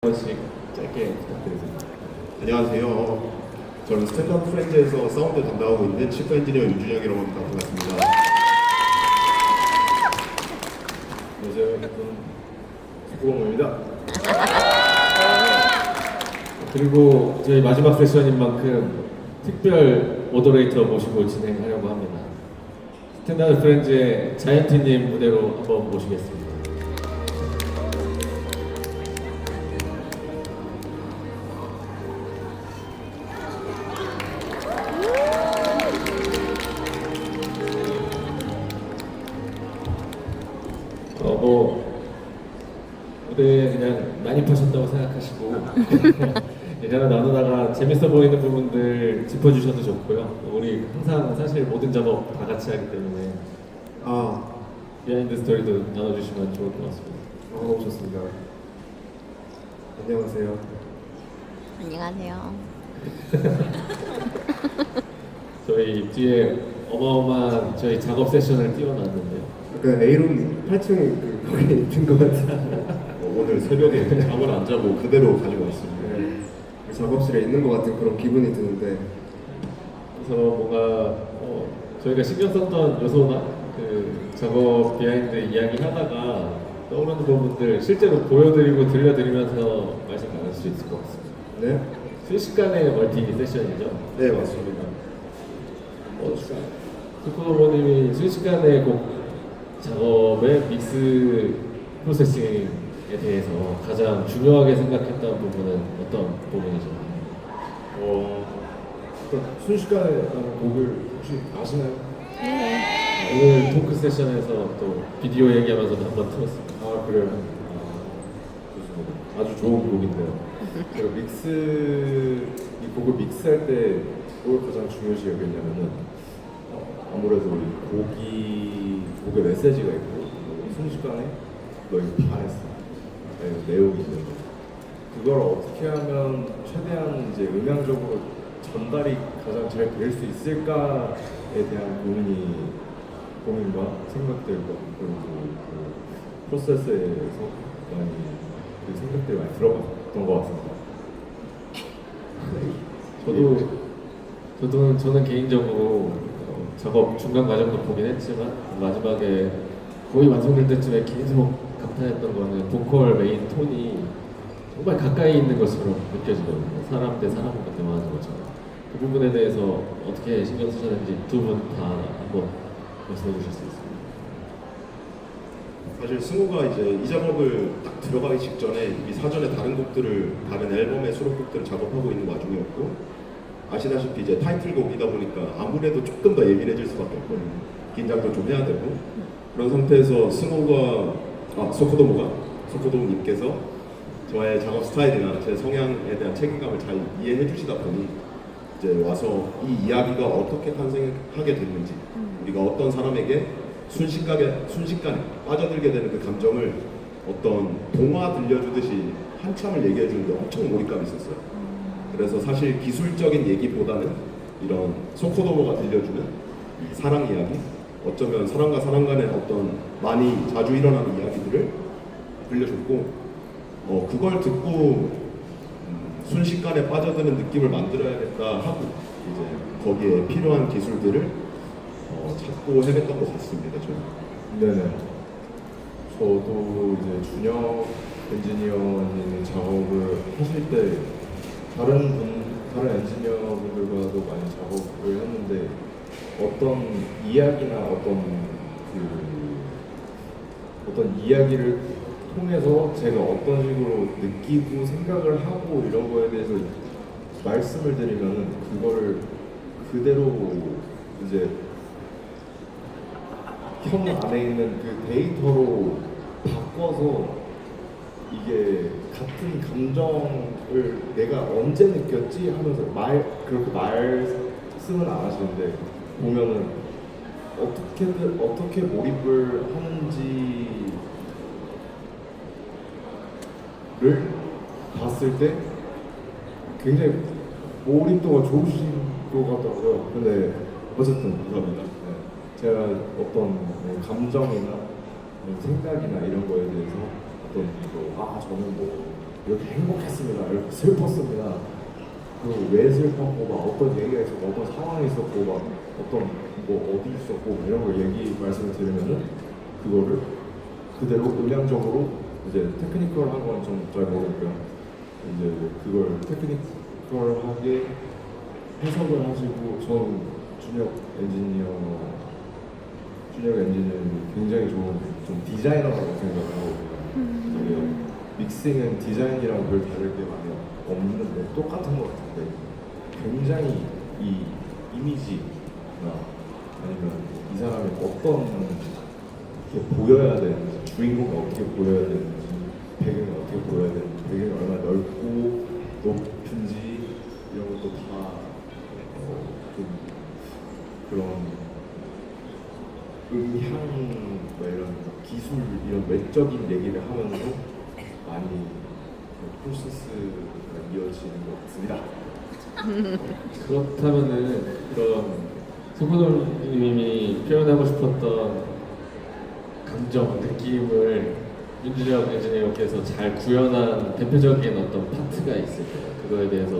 번씩 짧게 부탁드리겠습니다. 안녕하세요. 저는 스탠드업 프렌즈에서 사운드 담당하고 있는 치프 엔지니어 윤준혁이라고 합니다. 반갑습니다. 안녕하세요. 저는 수고봉입니다. 그리고 저희 마지막 세션인 만큼 특별 모더레이터 모시고 진행하려고 합니다. 스탠드업 프렌즈의 자이언티님 무대로 한번 모시겠습니다. 무대 그냥 난입하셨다고 생각하시고 얘기를 나누다가 재밌어 보이는 부분들 짚어주셔도 좋고요. 우리 항상 사실 모든 작업 다 같이 하기 때문에 비하인드 스토리도 나눠주시면 좋을 것 같습니다. 너무 좋습니다. 안녕하세요. 안녕하세요. 저희 뒤에 어마어마한 저희 작업 세션을 띄워놨는데요. 약간 A룸 8층 거기 있는 것 같아요. 오늘 새벽에 잠을 안 자고 그대로 가지고 왔습니다. 네. 작업실에 있는 것 같은 그런 기분이 드는데, 그래서 뭔가 저희가 신경 썼던 요소나 그 작업 비하인드 이야기 하다가 떠오르는 부분들 실제로 보여드리고 들려드리면서 말씀 나눌 수 있을 것 같습니다. 네? 순식간의 멀티 세션이죠. 네, 맞습니다. 스쿠버님이 순식간에 곡 작업의 믹스 프로세싱에 대해서 가장 중요하게 생각했던 부분은 어떤 부분이죠? 일단 순식간에 나는 곡을 혹시 아시나요? 오늘 토크 세션에서 또 비디오 얘기하면서도 한번 틀었습니다. 아, 그래요? 좋습니다. 아주 좋은 곡인데요. 제가 이 곡을 믹스할 때 뭘 가장 중요시 여겼냐면은 아무래도 이 곡의 메시지가 있고 순식간에 너 이거 잘했어. 내용이 있는 거. 그걸 어떻게 하면 최대한 이제 음향적으로 전달이 가장 잘 될 수 있을까에 대한 고민과 생각들과 그리고 그 프로세스에서 많이 그 생각들이 많이 들어갔던 것 같습니다. 저는 개인적으로 작업 중간 과정도 보긴 했지만 마지막에 거의 완성될 때쯤에 계속 감탄했던 거는 보컬 메인 톤이 정말 가까이 있는 것처럼 느껴지거든요. 사람 대 사람과 대화하는 것처럼. 그 부분에 대해서 어떻게 신경 쓰셨는지 두 분 다 한번 말씀해 주실 수 있습니다. 사실 승우가 이제 이 작업을 딱 들어가기 직전에 이미 사전에 다른 앨범의 수록곡들을 작업하고 있는 와중이었고, 아시다시피 이제 타이틀곡이다 보니까 아무래도 조금 더 예민해질 수밖에 없거든요. 긴장도 좀 해야 되고, 그런 상태에서 소코도모님께서 저의 작업 스타일이나 제 성향에 대한 책임감을 잘 이해해 주시다 보니 이제 와서 이 이야기가 어떻게 탄생하게 됐는지, 우리가 어떤 사람에게 순식간에 빠져들게 되는 그 감정을 어떤 동화 들려주듯이 한참을 얘기해 주는데 엄청 몰입감이 있었어요. 그래서 사실 기술적인 얘기보다는 이런 소코도모가 들려주는 이 사랑 이야기, 어쩌면 사람과 사람 간의 어떤 많이 자주 일어나는 이야기들을 들려줬고, 그걸 듣고 순식간에 빠져드는 느낌을 만들어야겠다 하고 이제 거기에 필요한 기술들을 찾고 해냈던 것 같습니다. 저는. 네네. 저도 이제 준혁 엔지니어님의 작업을 하실 때 다른 엔지니어분들과도 많이 작업을 했는데 어떤 이야기나 어떤 이야기를 통해서 제가 어떤 식으로 느끼고 생각을 하고 이런 거에 대해서 말씀을 드리면은 그거를 그대로 이제 형 안에 있는 그 데이터로 바꿔서 이게 같은 감정을 내가 언제 느꼈지 하면서 그렇게 말씀은 안 하시는데 보면은 어떻게 몰입을 하는지를 봤을 때 굉장히 몰입도가 좋으신 것 같더라고요. 근데 어쨌든 감사합니다. 네. 제가 어떤 감정이나 생각이나 이런 거에 대해서 저는 이렇게 행복했습니다, 이렇게 슬펐습니다. 그리고 왜 슬펐고 막 어떤 얘기가 있었고 어떤 상황이 있었고 막 어떤 뭐 어디 있었고 막 이런 거 얘기 말씀을 드리면은 그거를 그대로 음향적으로 이제 테크니컬한 건 좀 잘 모르고요. 이제 그걸 테크니컬하게 해석을 하시고 전 준혁 엔지니어는 굉장히 좋은 좀 디자이너라고 생각을 하거든요. 이게 믹싱은 디자인이랑 별 다를 게 많이 없는데 똑같은 것 같은데 굉장히 이 이미지나 아니면 이 사람이 어떤 게 보여야 되는지, 주인공이 어떻게 보여야 되는지, 배경이 어떻게 보여야 되는지, 배경이 얼마나 넓고 높은지 이런 것도 다 좀 그런 음향 뭐 이런 기술 이런 외적인 얘기를 하면서 많이 그 프로세스가 이어지는 것 같습니다. 그렇다면은 이런 소고동님이 표현하고 싶었던 감정, 느낌을 윤준혁 엔지니어께서 잘 구현한 대표적인 어떤 파트가 있을 거예요. 그거에 대해서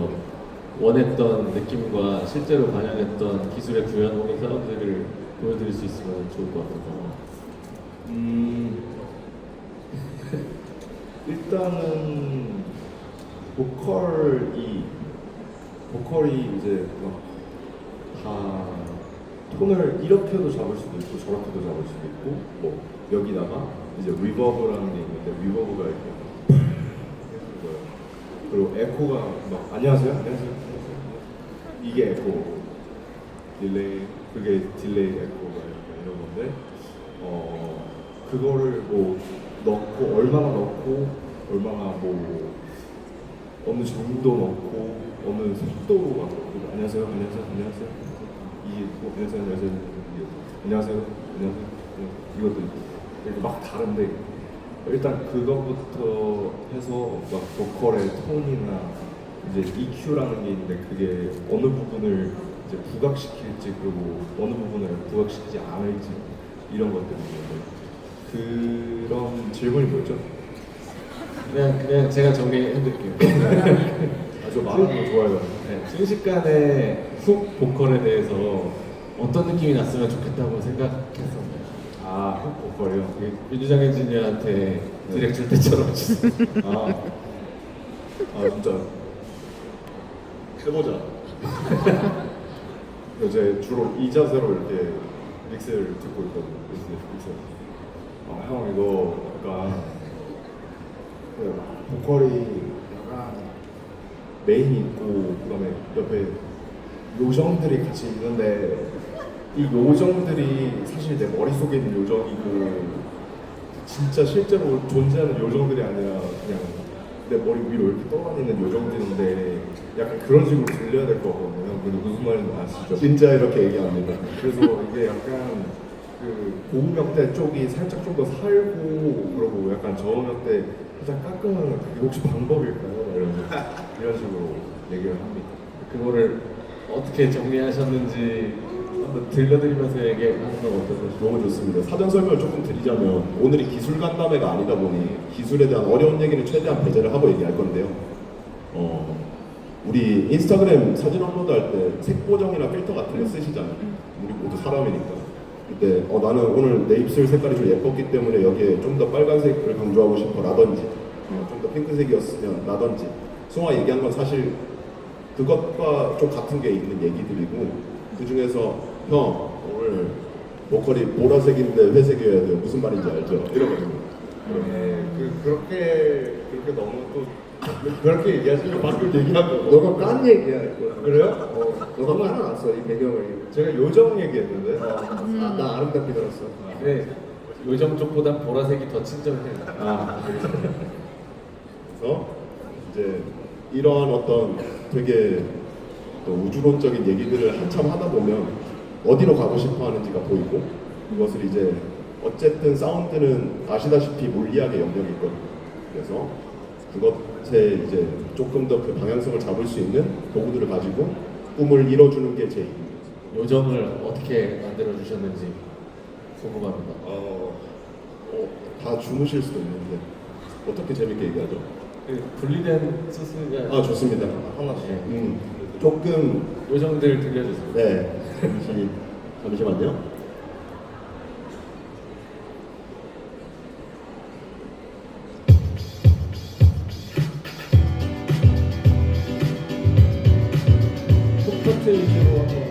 원했던 느낌과 실제로 반영했던 기술의 구현 혹은 사운드를 보여드릴 수 있으면 좋을 것 같아서. 일단은 보컬이 이제 막 다 톤을 이렇게도 잡을 수도 있고 저렇게도 잡을 수도 있고 뭐 여기다가 이제 리버브라는 게 있는데 리버브가 이렇게 해주는 거예요. 그리고 에코가 막 안녕하세요 이게 에코 딜레이 그게 딜레이 에코가 이런 건데 그거를 뭐 넣고 얼마나 넣고 얼마나 뭐 어느 정도 넣고 어느 속도로 막 넣고 안녕하세요 이게 뭐 안녕하세요 이것도 이렇게 막 다른데 일단 그것부터 해서 막 보컬의 톤이나 이제 EQ라는 게 있는데 그게 어느 부분을 이제 부각시킬지 그리고 어느 부분을 부각시키지 않을지 이런 것들이 있는데 그런 질문이 뭐였죠? 그냥 제가 정리해드릴게요. 아주 말하는 거 좋아요. 네, 순식간에 훅 보컬에 대해서 어떤 느낌이 났으면 좋겠다고 생각했었나요? 훅 보컬이요? 윤주장 엔지니어한테 디렉 줄 때처럼 진짜 해보자. 요새 주로 이 자세로 이렇게 믹스를 듣고 있거든요. 믹스. 형 이거 약간 그 보컬이 약간 메인이 있고 그다음에 옆에 요정들이 같이 있는데 이 요정들이 사실 내 머릿속에 있는 요정이고 진짜 실제로 존재하는 요정들이 아니라 그냥 내 머리 위로 이렇게 떠다니는 요정들인데 약간 그런 식으로 들려야 될 것 같거든요. 근데 무슨 말인지 아시죠? 진짜 이렇게 얘기합니다. 그래서 이게 약간 그 고음역대 쪽이 살짝 좀 더 살고 그러고 약간 저음역대 살짝 깎으면 그게 혹시 방법일까요? 이런 식으로 얘기를 합니다. 그거를 어떻게 정리하셨는지 한번 들려드리면서 얘기하는 건 어떠세요? 너무 좋습니다. 사전 설명을 조금 드리자면 오늘이 기술 간담회가 아니다 보니 기술에 대한 어려운 얘기는 최대한 배제를 하고 얘기할 건데요. 우리 인스타그램 사진 업로드할 때 색보정이나 필터 같은 거 쓰시잖아요. 우리 모두 사람이니까. 그때 나는 오늘 내 입술 색깔이 좀 예뻤기 때문에 여기에 좀 더 빨간색을 강조하고 싶어 라든지 좀 더 핑크색이었으면 라든지 승화 얘기한 건 사실 그것과 좀 같은 게 있는 얘기들이고 그 중에서 형 오늘 보컬이 보라색인데 회색이어야 돼요. 무슨 말인지 알죠? 이러거든요. 그렇게 너무 또 그렇게 얘기하시면 방금 얘기한 거 너가 깐 얘기야 이거. 그래요? 너가 깔아놨어 이 배경을. 제가 요정 얘기했는데 나 아름답게 들었어. 네, 요정 쪽보다 보라색이 더 친절해요. 그래서 이제 이러한 어떤 되게 또 우주론적인 얘기들을 한참 하다 보면 어디로 가고 싶어 하는지가 보이고 이것을 이제 어쨌든 사운드는 아시다시피 물리학의 영역이 있거든요. 그래서 그것에 이제 조금 더 그 방향성을 잡을 수 있는 도구들을 가지고 꿈을 이뤄주는 게 제 일입니다. 요정을 어떻게 만들어 주셨는지 궁금합니다. 다 주무실 수도 있는데 어떻게 재밌게 얘기하죠? 그 분리된 소스가 아 좋습니다. 하나씩. 조금 요정들 들려주세요. 네 잠시만요. 톡파트 위주로 한번.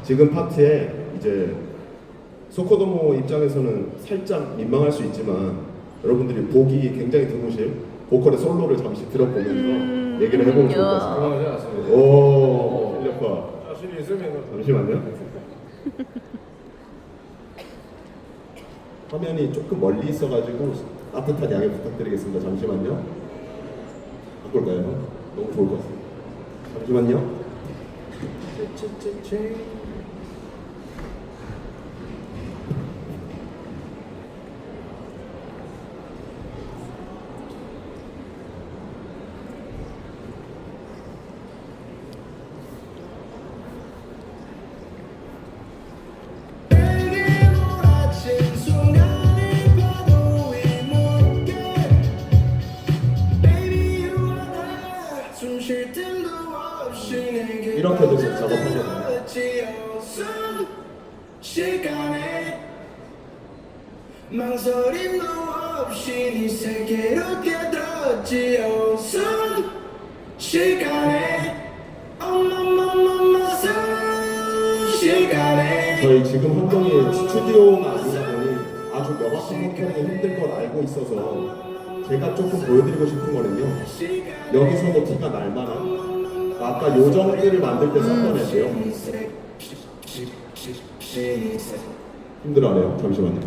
지금 파트에 이제 소코도모 입장에서는 살짝 민망할 수 있지만 여러분들이 보기 굉장히 드무실 보컬의 솔로를 잠시 들어보면서 얘기를 해보면 좋을 것 같습니다. 그만하지 않습니다. 오, 실력파. 자신이 있으면 잠시만요. 화면이 조금 멀리 있어가지고 따뜻한 양해 부탁드리겠습니다. 잠시만요. 바꿀까요? 너무 좋을 것 같습니다. 잠시만요. 이렇게도 작업하거든요. 시간에 망설임도 없이 네 세계로 뛰어들었지 순식간에 순식간에 저희 지금 환경이 스튜디오가 아니다 보니 아주 명확한 목표가 힘들 걸 알고 있어서 제가 조금 보여드리고 싶은 거는요. 여기서도 티가 날 만한 아까 요정들을 만들 때 썼던 애들요. 힘들어하네요. 잠시만요.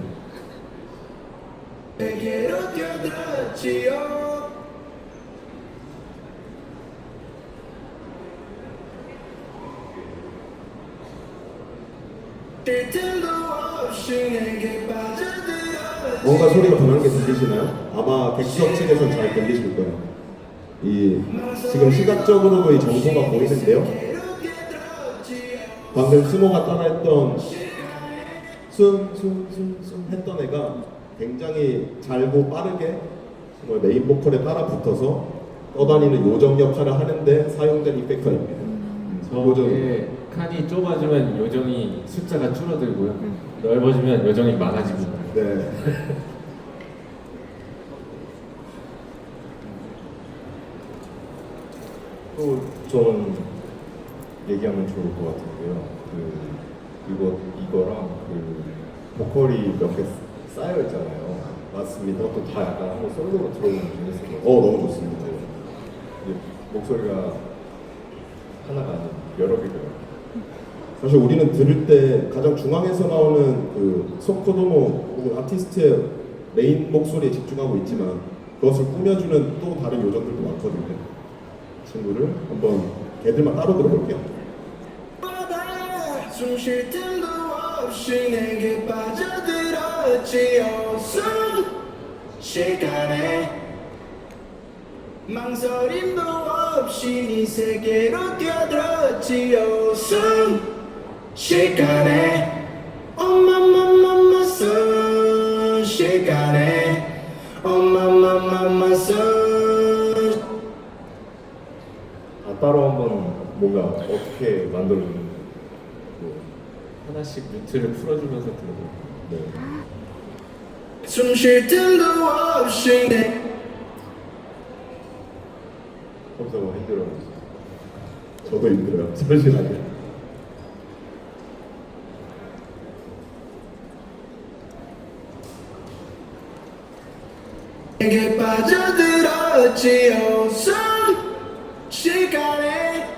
세계로 뛰어들었지요 쉴 틈도 없이 내게 빠져들었지 뭔가 소리가 변하는 게 들리시나요? 아마 객석 측에서는 잘 들리실 거예요. 이 지금 시각적으로도 이 정보가 보이는데요. 방금 스모가 따라했던 순 했던 애가 굉장히 잘고 빠르게 정말 메인 보컬에 따라 붙어서 떠다니는 요정 역할을 하는데 사용된 이펙터입니다. 저게 칸이 좁아지면 요정이 숫자가 줄어들고요. 넓어지면 요정이 많아집니다. 네. 또 저는 얘기하면 좋을 것 같은데요. 이거랑 보컬이 몇 개 쌓여 있잖아요. 맞습니다. 그것도 다 약간 한번 솔로로 들어보면 재밌을 것 같아요. 너무 좋습니다. 근데 목소리가 하나가 아닌 여러 개고요. 사실 우리는 들을 때 가장 중앙에서 나오는 그 소코도모 혹은 아티스트의 메인 목소리에 집중하고 있지만 그것을 꾸며주는 또 다른 요정들도 많거든요. 친구를 한번 걔들만 따로 들어볼게요. 숨쉴 틈도 없이 내게 빠져들었지 순식간에 망설임도 없이 네 세계로 뛰어들었지 순식간에 엄마마마마 순식간에 엄마마마마 순 따로 한번 뭔가 어떻게 만들어주는지 하나씩 루트를 풀어주면서 들어볼게요. 네. 숨쉴 틈도 없이 내 컴퓨터가 힘들어요. 저도 힘들어요. 잠시만요. 내게 빠져들었지 순식간에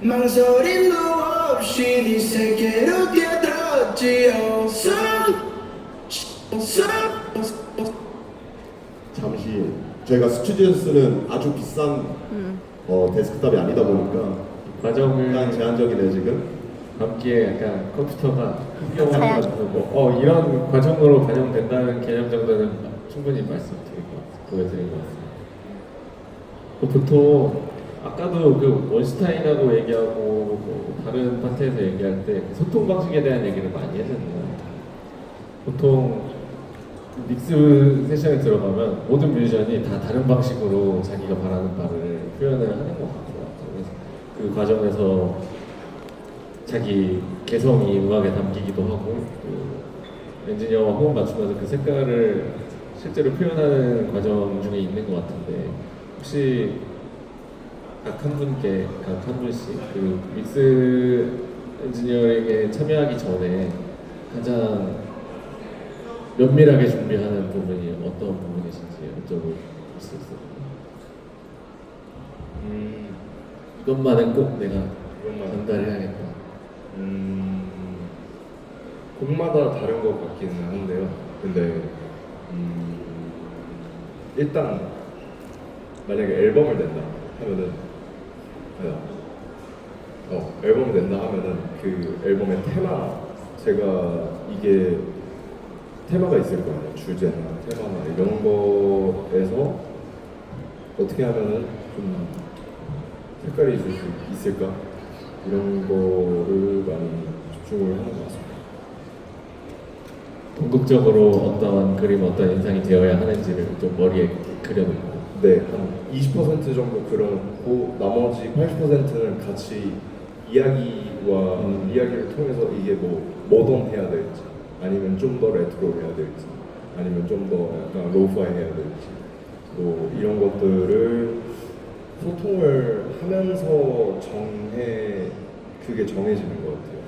망설임도 없이 네 세계로 뛰어들었지 잠시 저희가 스튜디오에서 쓰는 아주 비싼 데스크탑이 아니다 보니까 과정을 약간 제한적이네 지금. 감기에 약간 컴퓨터가 흡혈을 자연. 해가지고 이런 과정으로 반영된다는 개념 정도는 충분히 말씀드릴 것 같아요. 보여드린 것 같습니다. 보통 아까도 그 원슈타인하고 얘기하고 뭐 다른 파트에서 얘기할 때 소통 방식에 대한 얘기를 많이 했는데 보통 믹스 세션에 들어가면 모든 뮤지션이 다 다른 방식으로 자기가 바라는 바를 표현을 하는 것 같아요. 그래서 그 과정에서 자기 개성이 음악에 담기기도 하고 그 엔지니어와 호흡 맞추면서 그 색깔을 실제로 표현하는 과정 중에 있는 것 같은데 혹시 각 한 분께 각 한 분씩 그 믹스 엔지니어에게 참여하기 전에 가장 면밀하게 준비하는 부분이 어떤 부분이신지 여쭤볼 수 있어요. 이것만은 꼭 내가 전달해야겠다. 곡마다 다른 것 같기는 한데요. 근데 일단 만약에 앨범을 낸다 하면은 앨범을 낸다 하면은 그 앨범의 테마 제가 이게 테마가 있을 거 아니에요. 주제나 테마나 이런 거에서 어떻게 하면은 좀 색깔이 있을 수 있을까 이런 거를 많이 집중을 하는 것 같습니다. 궁극적으로 어떤 그림, 어떤 인상이 되어야 하는지를 좀 머리에 그려놓고 네, 한 20% 정도 그려놓고 나머지 80%는 같이 이야기와 이야기를 통해서 이게 뭐 모던해야 될지 아니면 좀 더 레트로 해야 될지 아니면 좀 더 약간 로우파이 해야 될지 뭐 이런 것들을 소통을 하면서 그게 정해지는 것 같아요.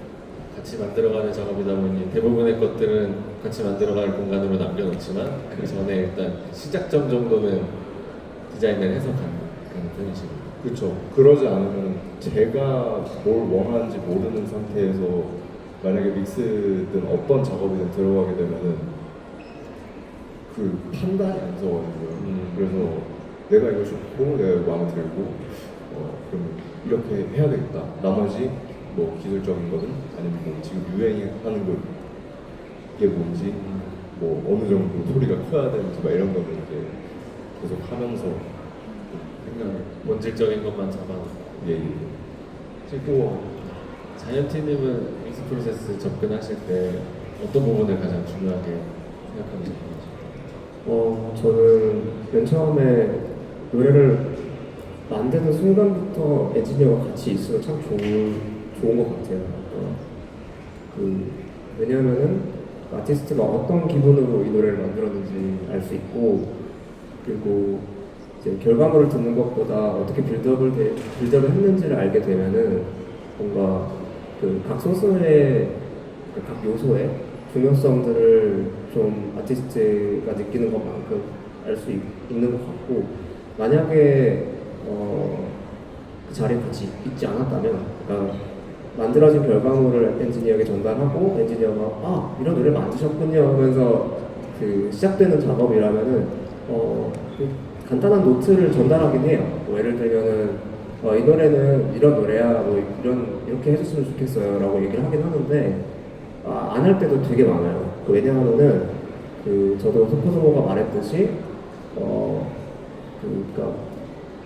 같이 만들어가는 작업이다 보니 대부분의 것들은 같이 만들어갈 공간으로 남겨놓지만 그 전에 일단 시작점 정도는 디자인을 해서 가는 그런 편이시고 그렇죠. 그러지 않으면 제가 뭘 원하는지 모르는 상태에서 만약에 믹스든 어떤 작업이든 들어가게 되면은 그 판단이 안 서거든요. 그래서 내가 이거 좋고 내가 이거 마음에 들고 그럼 이렇게 해야 되겠다. 나머지 뭐 기술적인 거든 아니면 뭐 지금 유행하는 거 이게 뭔지 뭐 어느 정도 소리가 커야 되는지 막 이런 거는 이제 계속 하면서 그냥 본질적인 것만 잡아놓고 예. 그리고 자이언티님은 믹스 프로세스 접근하실 때 어떤 부분을 가장 중요하게 생각하고 계신지? 저는 맨 처음에 노래를 만드는 순간부터 엔지니어가 같이 있으면 참 좋은 것 같아요. 왜냐하면은 아티스트가 어떤 기분으로 이 노래를 만들었는지 알 수 있고 그리고 이제 결과물을 듣는 것보다 어떻게 빌드업을 했는지를 알게 되면은 뭔가 그 각 소스의 각 요소의 중요성들을 좀 아티스트가 느끼는 것만큼 알 수 있는 것 같고 만약에 그 자리에 같이 있지 않았다면 그러니까 만들어진 결과물을 엔지니어에게 전달하고 엔지니어가 아 이런 노래 만드셨군요 하면서 그 시작되는 작업이라면은 그 간단한 노트를 전달하긴 해요. 뭐 예를 들면은 이 노래는 이런 노래야 뭐 이렇게 해줬으면 좋겠어요 라고 얘기를 하긴 하는데 안 할 때도 되게 많아요. 왜냐하면은 저도 소포소모가 말했듯이 그러니까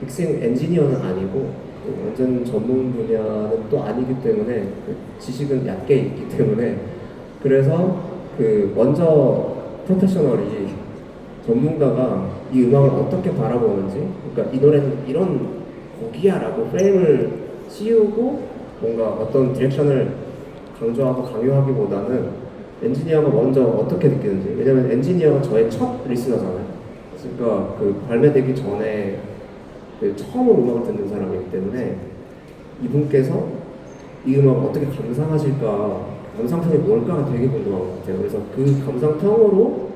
믹싱 엔지니어는 아니고 완전 전문 분야는 또 아니기 때문에 그 지식은 얕게 있기 때문에 그래서 먼저 프로페셔널이 전문가가 이 음악을 어떻게 바라보는지 그러니까 이 노래는 이런 곡이야라고 프레임을 씌우고 뭔가 어떤 디렉션을 강조하고 강요하기보다는 엔지니어가 먼저 어떻게 느끼는지 왜냐면 엔지니어가 저의 첫 리스너잖아요. 그러니까 발매되기 전에 처음으로 음악을 듣는 사람이기 때문에 이분께서 이 음악을 어떻게 감상하실까 감상평이 뭘까가 되게 궁금한 것 같아요. 그래서 그 감상평으로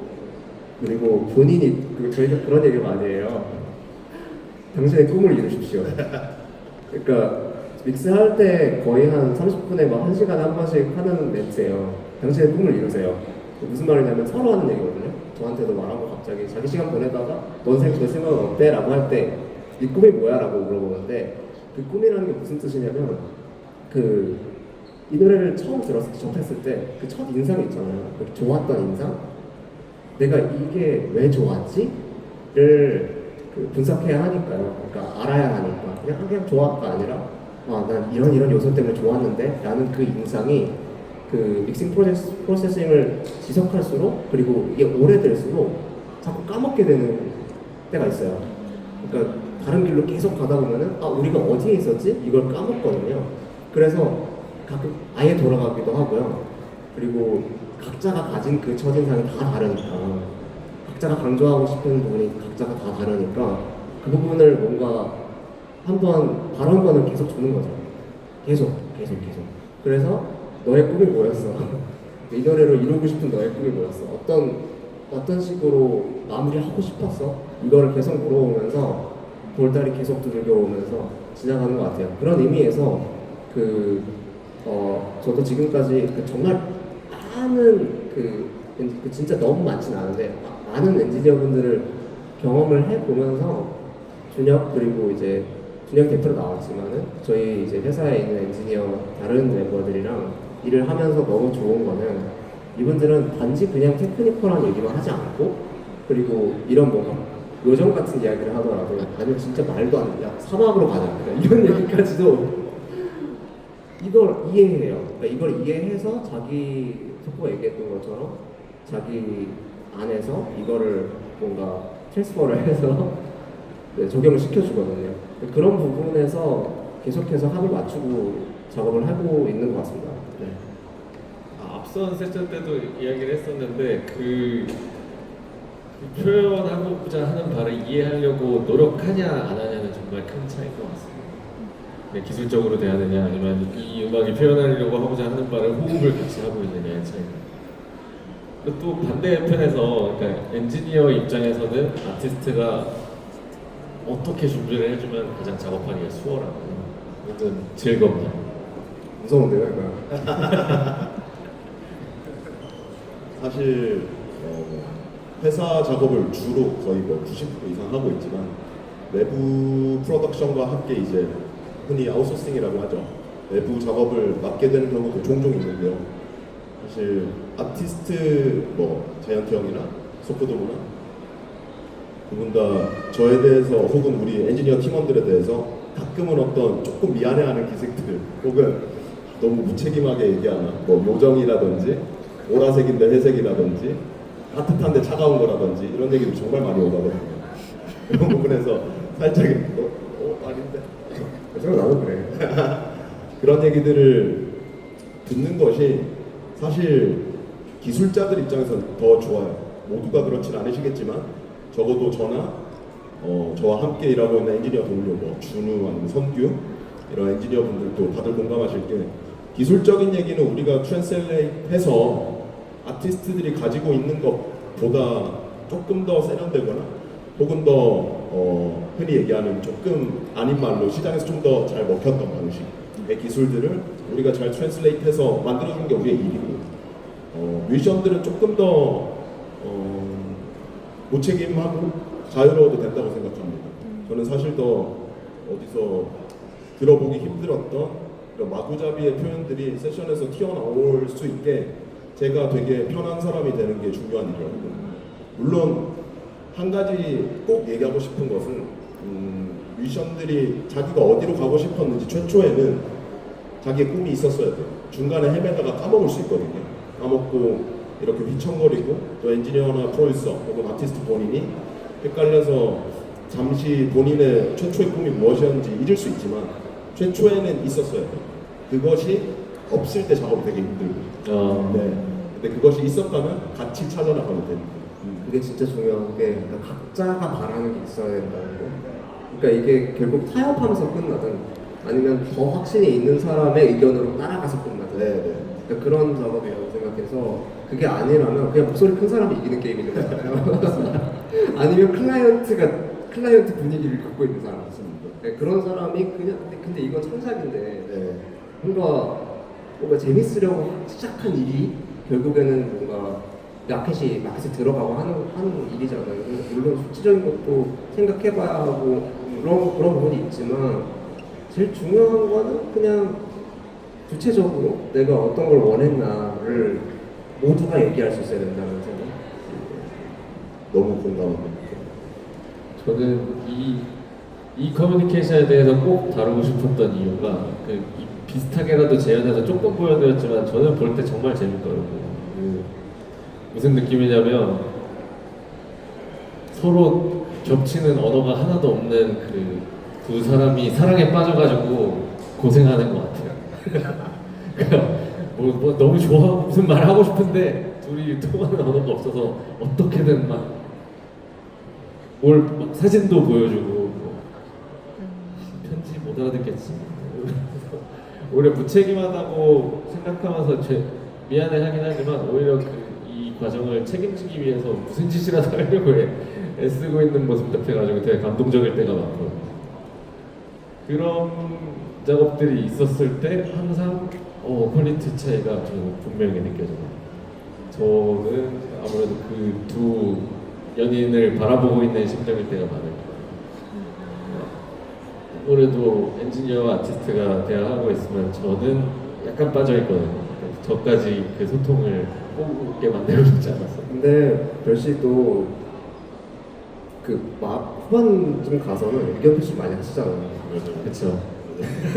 그리고 본인이 저희가 그런 얘기 많이 해요. 당신의 꿈을 이루십시오. 그러니까 믹스할 때 거의 한 30분에 막 1시간에 한 번씩 하는 멘트예요. 당신의 꿈을 이루세요. 무슨 말이냐면 서로 하는 얘기거든요. 저한테도 말하고 갑자기 자기 시간 보내다가 너 생각은 어때? 라고 할 때 네 꿈이 뭐야? 라고 물어보는데 그 꿈이라는 게 무슨 뜻이냐면 이 노래를 처음 들었을 때, 접했을 때 그 첫 인상이 있잖아요. 그 좋았던 인상. 내가 이게 왜 좋았지?를 그 분석해야 하니까요. 그러니까 알아야 하니까 그냥 좋았가 아니라 난 이런 요소 때문에 좋았는데 라는 그 인상이 그 믹싱 프로세싱을 지속할수록 그리고 이게 오래될수록 자꾸 까먹게 되는 때가 있어요. 그러니까 다른 길로 계속 가다 보면은 우리가 어디에 있었지? 이걸 까먹거든요. 그래서 가끔 아예 돌아가기도 하고요. 그리고 각자가 가진 그 첫인상이 다 다르니까 각자가 강조하고 싶은 부분이 각자가 다 다르니까 그 부분을 뭔가 한번 발언권을 계속 주는 거죠. 계속. 그래서 너의 꿈이 뭐였어? 이 노래로 이루고 싶은 너의 꿈이 뭐였어? 어떤 식으로 마무리하고 싶었어? 이거를 계속 물어보면서 돌다리 계속 두들겨오면서 지나가는 것 같아요. 그런 의미에서 저도 지금까지 정말 많은 진짜 너무 많진 않은데 많은 엔지니어분들을 경험을 해보면서 준혁 그리고 이제 준혁 대표로 나왔지만은 저희 이제 회사에 있는 엔지니어 다른 멤버들이랑 일을 하면서 너무 좋은 거는 이분들은 단지 그냥 테크니컬한 얘기만 하지 않고 그리고 이런 뭔가 요정 같은 이야기를 하더라도 아니면 진짜 말도 안 돼. 야, 사막으로 가자. 이런 얘기까지도 이걸 이해해요. 그러니까 이걸 이해해서 자기 속보 얘기했던 것처럼 자기 안에서 이거를 뭔가 트랜스퍼를 해서 적용을 시켜주거든요. 그런 부분에서 계속해서 합을 맞추고 작업을 하고 있는 것 같습니다. 네. 앞선 세션 때도 이야기를 했었는데 그 표현하고자 하는 바를 이해하려고 노력하냐 안 하냐는 정말 큰 차이인 것 같습니다. 네, 기술적으로 돼야 되냐 아니면 이 음악이 표현하려고 하고자 하는 바를 호흡을 같이 하고 있느냐의 차이입니다. 그리고 또 반대편에서 그러니까 엔지니어 입장에서는 아티스트가 어떻게 준비를 해주면 가장 작업하기가 수월하고 혹은 즐겁냐 무서운데요, 이거. 사실 회사 작업을 주로 거의 90% 이상 하고 있지만 외부 프로덕션과 함께 이제 흔히 아웃소싱이라고 하죠. 외부 작업을 맡게 되는 경우도 종종 있는데요. 사실 아티스트 자이언트 형이나 소프도무나 두분 다 저에 대해서 혹은 우리 엔지니어 팀원들에 대해서 가끔은 어떤 조금 미안해하는 기색들 혹은 너무 무책임하게 얘기하나 요정이라든지 보라색인데 회색이라든지 따뜻한데 차가운 거라든지 이런 얘기도 정말 많이 오거든요. 이런 부분에서 살짝 아닌데 그래서 나도 그래. 그런 얘기들을 듣는 것이 사실 기술자들 입장에서는 더 좋아요. 모두가 그렇진 않으시겠지만 적어도 저나 저와 함께 일하고 있는 엔지니어 동료 준우 아니면 선규 이런 엔지니어 분들도 다들 공감하실 게 기술적인 얘기는 우리가 트랜슬레이트해서 아티스트들이 가지고 있는 것보다 조금 더 세련되거나 혹은 더 흔히 얘기하는 조금 아닌 말로 시장에서 좀 더 잘 먹혔던 방식의 기술들을 우리가 잘 트랜슬레이트해서 만들어주는 게 우리의 일이고 뮤지션들은 조금 더 무책임하고 자유로워도 된다고 생각합니다. 저는 사실 더 어디서 들어보기 힘들었던 이런 마구잡이의 표현들이 세션에서 튀어나올 수 있게 제가 되게 편한 사람이 되는 게 중요한 일이거든요. 물론 한 가지 꼭 얘기하고 싶은 것은 뮤지션들이 자기가 어디로 가고 싶었는지 최초에는 자기의 꿈이 있었어야 돼요. 중간에 헤매다가 까먹을 수 있거든요. 까먹고 이렇게 휘청거리고 또 엔지니어나 프로듀서 혹은 아티스트 본인이 헷갈려서 잠시 본인의 최초의 꿈이 무엇이었는지 잊을 수 있지만 최초에는 있었어야 돼요. 그것이 없을 때 작업이 되게 힘들고 네. 근데 그것이 있었다면 같이 찾아나가면 됩니다. 그게 진짜 중요한 게 각자가 바라는 게 있어야 된다는 거. 그러니까 이게 결국 타협하면서 끝나든 아니면 더 확신이 있는 사람의 의견으로 따라가서 끝나든 네. 그러니까 그런 작업이라고 생각해서 그게 아니라면 그냥 목소리 큰 사람이 이기는 게임이 되는 거잖아요. 아니면 클라이언트 분위기를 갖고 있는 사람 같습니다. 네, 그런 사람이 그냥 근데 이건 창작인데 네. 뭔가 재밌으려고 시작한 일이 결국에는 뭔가 마켓에 들어가고 하는 일이잖아요. 물론 수치적인 것도 생각해봐야 하고 그런 부분이 있지만 제일 중요한 거는 그냥 구체적으로 내가 어떤 걸 원했나를 모두가 얘기할 수 있어야 된다는 생각. 너무 공감합니다. 저는 이 커뮤니케이션에 대해서 꼭 다루고 싶었던 이유가 비슷하게라도 재현해서 조금 보여드렸지만 저는 볼 때 정말 재밌더라고요. 무슨 느낌이냐면 서로 겹치는 언어가 하나도 없는 두 사람이 사랑에 빠져가지고 고생하는 것 같아요. 그러니까 뭐 너무 좋아하고 무슨 말 하고 싶은데 둘이 통하는 언어가 없어서 어떻게든 막 사진도 보여주고 편지 못 알아듣겠지. 오히려 무책임하다고 생각하면서 미안해 하긴 하지만 오히려 이 과정을 책임지기 위해서 무슨 짓이라도 하려고 애쓰고 있는 모습 같아가지고 되게 감동적일 때가 많거든요. 그런 작업들이 있었을 때 항상 퀄리티 차이가 저는 분명히 느껴져요. 저는 아무래도 그 두 연인을 바라보고 있는 심정일 때가 많을 거예요. 아무래도 엔지니어와 아티스트가 대화하고 있으면 저는 약간 빠져있거든요. 저까지 그 소통을 꼭 만들어주지 않았어요. 근데 별씨도 후반쯤 가서는 의견 표시 많이 하시잖아요. 그렇죠.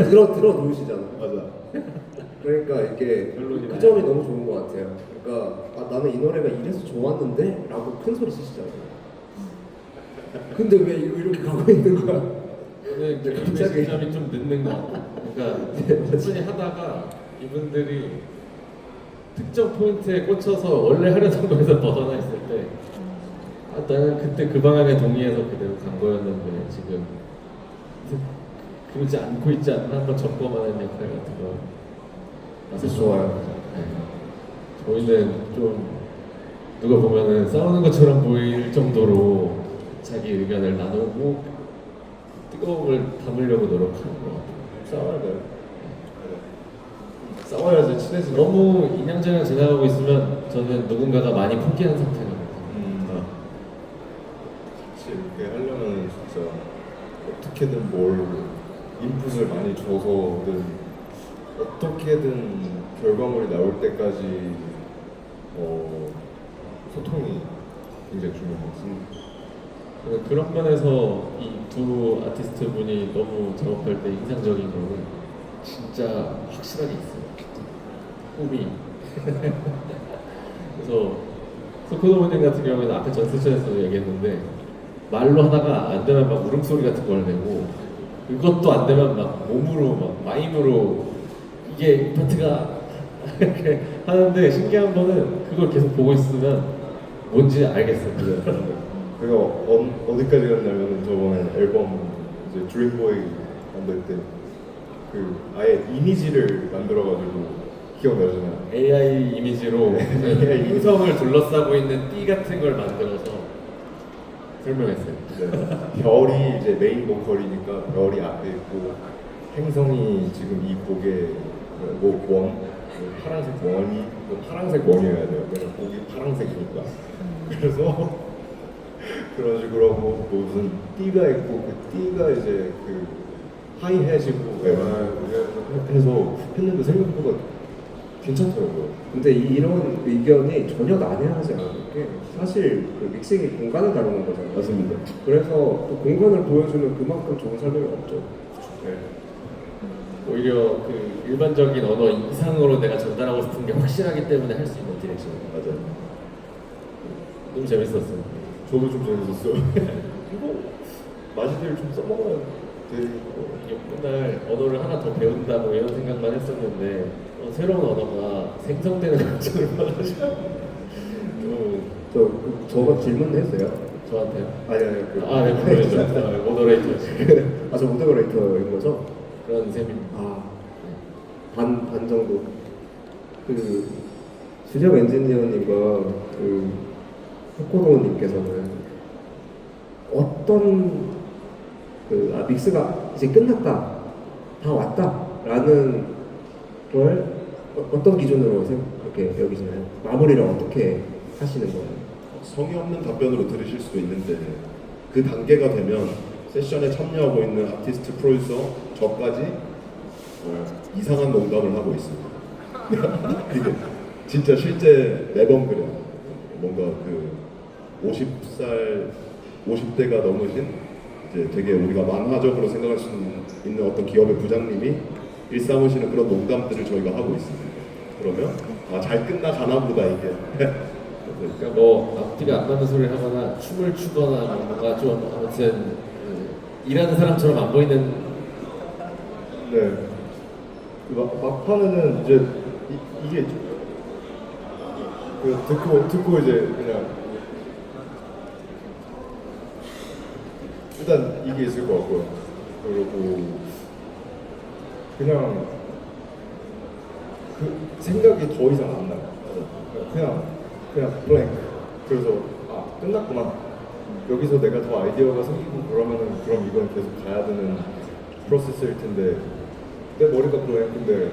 들어 놓으시잖아. 맞아. 그러니까 이게 결론이 그 점이 너무 좋은 것 같아요. 그러니까 나는 이 노래가 이래서 좋았는데 라고 큰 소리 쓰시잖아요. 근데 왜 이렇게 가고 있는 거야? 저는 갑자기. 시점이 좀 늦는 것 같아요. 그러니까 천천히 하다가 이분들이 특정 포인트에 꽂혀서 원래 하려던 거에서 벗어나 있을 때 나는 그때 그 방향에 동의해서 그대로 간 거였는데 지금 그러지 않고 있지 않나 한번 점검하는 역할 같은 거 나서 좋아요. 저희는 좀 누가 보면은 싸우는 것처럼 보일 정도로 자기 의견을 나누고 뜨거움을 담으려고 노력하는 것 같아요. 싸워야 돼요. 싸워야지 친해지는. 너무 인양저양 지나가고 있으면 저는 누군가가 많이 포기한 상태가 돼요. 사실 이렇게 하려면 진짜 어떻게든 뭘 인풋을 많이 줘서든 어떻게든 결과물이 나올 때까지 소통이 굉장히 중요한 것 같습니다. 그런 면에서 이 두 아티스트 분이 너무 작업할 때 인상적인 거는 진짜 확실하게 있어요. 꿈이. 그래서 소코노모님 같은 경우에는 아까 전 세션에서도 얘기했는데 말로 하다가 안 되면 막 울음소리 같은 걸 내고 그것도 안 되면 막 몸으로 막 마임으로 이게 이 파트가 이렇게 하는데 신기한 거는 그걸 계속 보고 있으면 뭔지 알겠어요. 제가 어디까지 갔냐면은 저번에 앨범 이제 드림보이 만들 때 아예 이미지를 만들어가지고 기억나잖아요. AI 이미지로 AI 행성을 둘러싸고 있는 띠 같은 걸 만들어서 설명했어요. 네. 별이 이제 메인 보컬이니까 별이 앞에 있고 행성이 지금 이 곡의 파란색 원이 파란색 원이어야 돼요. 그래서 곡이 파란색이니까. 그래서 그런 식으로 하고 무슨 띠가 있고 그 띠가 이제 하이해지고 해서 했는데 생각보다 괜찮더라고요. 근데 이런 의견이 전혀 난해하지 않은 게 사실 믹싱이 공간을 다루는 거잖아요. 맞습니다. 그래서 또 공간을 보여주면 그만큼 좋은 설명이 없죠. 네. 오히려 일반적인 언어 이상으로 내가 전달하고 싶은 게 확실하기 때문에 할 수 있는 디렉션. 맞아요. 너무 재밌었어요. 저도 좀 재밌었어요. 이거 마지들 좀 써먹어야 돼. 맨날 언어를 하나 더 배운다고 이런 생각만 했었는데 새로운 언어가 생성되는 과정을 봐가지고 저거 질문했어요. 저한테요? 아니 네, 모더레이터. 모더레이터. 저 모더레이터인 거죠? 그런 셈입니다. 반 정도. 준혁 엔지니어님과 호코노님께서는 어떤 믹스가 이제 끝났다, 다 왔다라는 걸 어떤 기준으로 이렇게 여기시나요? 마무리를 어떻게 하시는 거예요? 성의 없는 답변으로 들으실 수도 있는데 그 단계가 되면 세션에 참여하고 있는 아티스트 프로듀서 저까지 이상한 농담을 하고 있습니다. 이게 진짜 실제 매번 그래요. 뭔가 그 50살, 50대가 넘으신 이제 되게 우리가 만화적으로 생각할 수 있는 어떤 기업의 부장님이 일삼으시는 그런 농담들을 저희가 하고 있습니다. 그러면 잘 끝나 가나 보다 이게. 그러니까 뭐 앞뒤가 안 맞는 소리를 하거나 춤을 추거나 뭔가 좀 아무튼 일하는 사람처럼 안 보이는. 네. 막판에는 이제 이게 듣고 이제 그냥 일단 이게 있을 것 같고요. 그리고 그냥 그 생각이 더 이상 안 나요. 그냥 블랭크. 그래서 끝났구만. 여기서 내가 더 아이디어가 생기고 그러면은 그럼 이건 계속 가야 되는 프로세스일 텐데 내 머리가 블랭크인데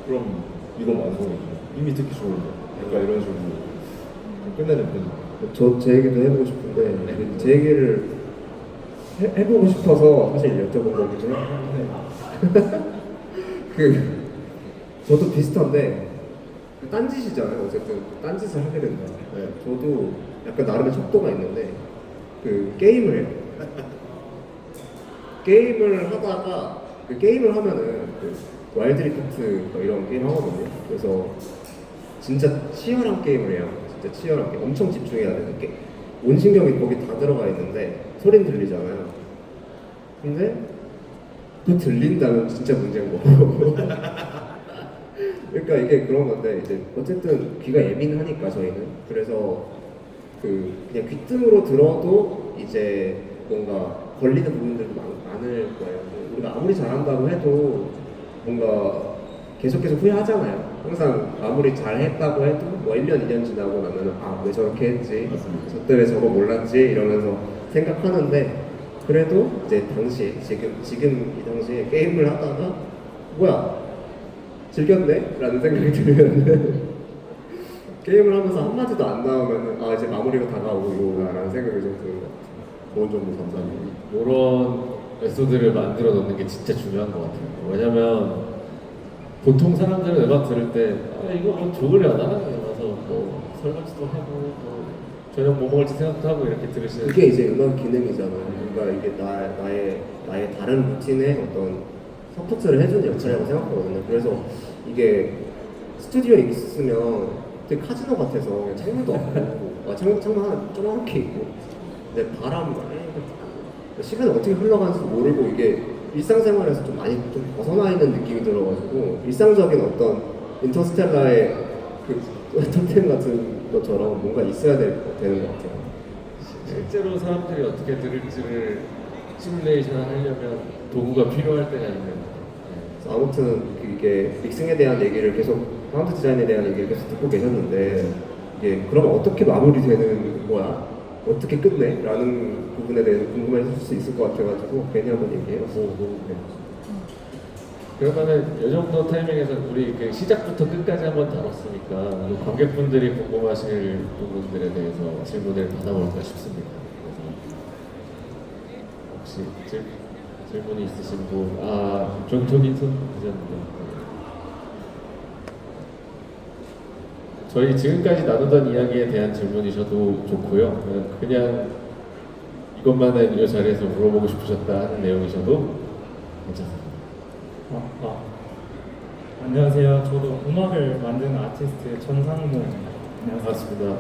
그럼 이건 완성이죠. 이미 듣기 좋은데. 약간 이런 식으로 끝내는 편이에요. 제 얘기도 해보고 싶은데 제 얘기를 해보고 싶어서 사실 여쭤본 거기도 해요. 저도 비슷한데 딴짓이잖아요. 어쨌든 딴짓을 하게 된다. 저도 약간 나름의 척도가 있는데 게임을 해요. 게임을 하다가 게임을 하면은 와일드리프트 이런 게임 하거든요. 그래서 진짜 치열한 게임을 해요. 진짜 치열한 게임. 엄청 집중해야 되는 게 온 신경이 거기 다 들어가 있는데 소리는 들리잖아요. 근데 또 들린다면 진짜 문제인 거고. 그러니까 이게 그런 건데 이제 어쨌든 귀가 예민하니까 저희는 그래서 그냥 귀등으로 들어도 이제 뭔가 걸리는 부분들도 많을 거예요. 우리가 아무리 잘한다고 해도 뭔가 계속 후회하잖아요. 항상 아무리 잘했다고 해도 뭐 1년, 2년 지나고 나면은 왜 저렇게 했지? 저 때 왜 저거 몰랐지? 이러면서 생각하는데 그래도 이제 지금 이 당시에 게임을 하다가 뭐야 즐겼네? 라는 생각이 들면 게임을 하면서 한마디도 안 나오면은 이제 마무리가 다가오구나 라는 생각이 좀 드는 것 같아요. 좋은 정보 감사합니다. 이런 에피소드를 만들어 놓는 게 진짜 중요한 것 같아요. 왜냐면 보통 사람들은 음악 들을 때 이거 뭐 좋으려나? 이러면서 뭐 설거지도 하고 뭐 저녁 뭐 먹을지 생각도 하고 이렇게 들으시는. 그게 이제 음악 기능이잖아요. 그러니까 이게 나의 다른 루틴에 어떤 서포트를 해주는 역할이라고 생각하거든요. 그래서 이게 스튜디오에 있으면 되게 카지노 같아서 그냥 창문도 없고 창문 하나 조그맣게 있고 이제 바람 시간이 어떻게 흘러가는지도 모르고 이게 일상생활에서 좀 많이 좀 벗어나 있는 느낌이 들어가지고 일상적인 어떤 인터스텔라의 탑10 같은 것처럼 뭔가 있어야 되는 것 같아요. 실제로 사람들이 어떻게 들을지를 시뮬레이션 하려면 도구가 필요할 때가 있는. 그래서 아무튼 이게 믹싱에 대한 얘기를 계속 사운드 디자인에 대한 얘기를 계속 듣고 계셨는데 이게 그러면 어떻게 마무리되는 거야? 어떻게 끝내? 라는 부분에 대해서 궁금해하실 수 있을 것 같아가지고 괜히 한번 얘기해봤어요. 그러면은 이 정도 타이밍에서 우리 시작부터 끝까지 한번 다뤘으니까 관객분들이 궁금하실 부분들에 대해서 질문을 받아볼까 싶습니다. 그래서 혹시 질문이 있으신 분? 존 토빈슨 기자님. 저희 지금까지 나누던 이야기에 대한 질문이셔도 좋고요. 그냥 이것만은 이 자리에서 물어보고 싶으셨다 하는 내용이셔도 괜찮습니다. 안녕하세요. 저도 음악을 만드는 아티스트 전상무. 반갑습니다.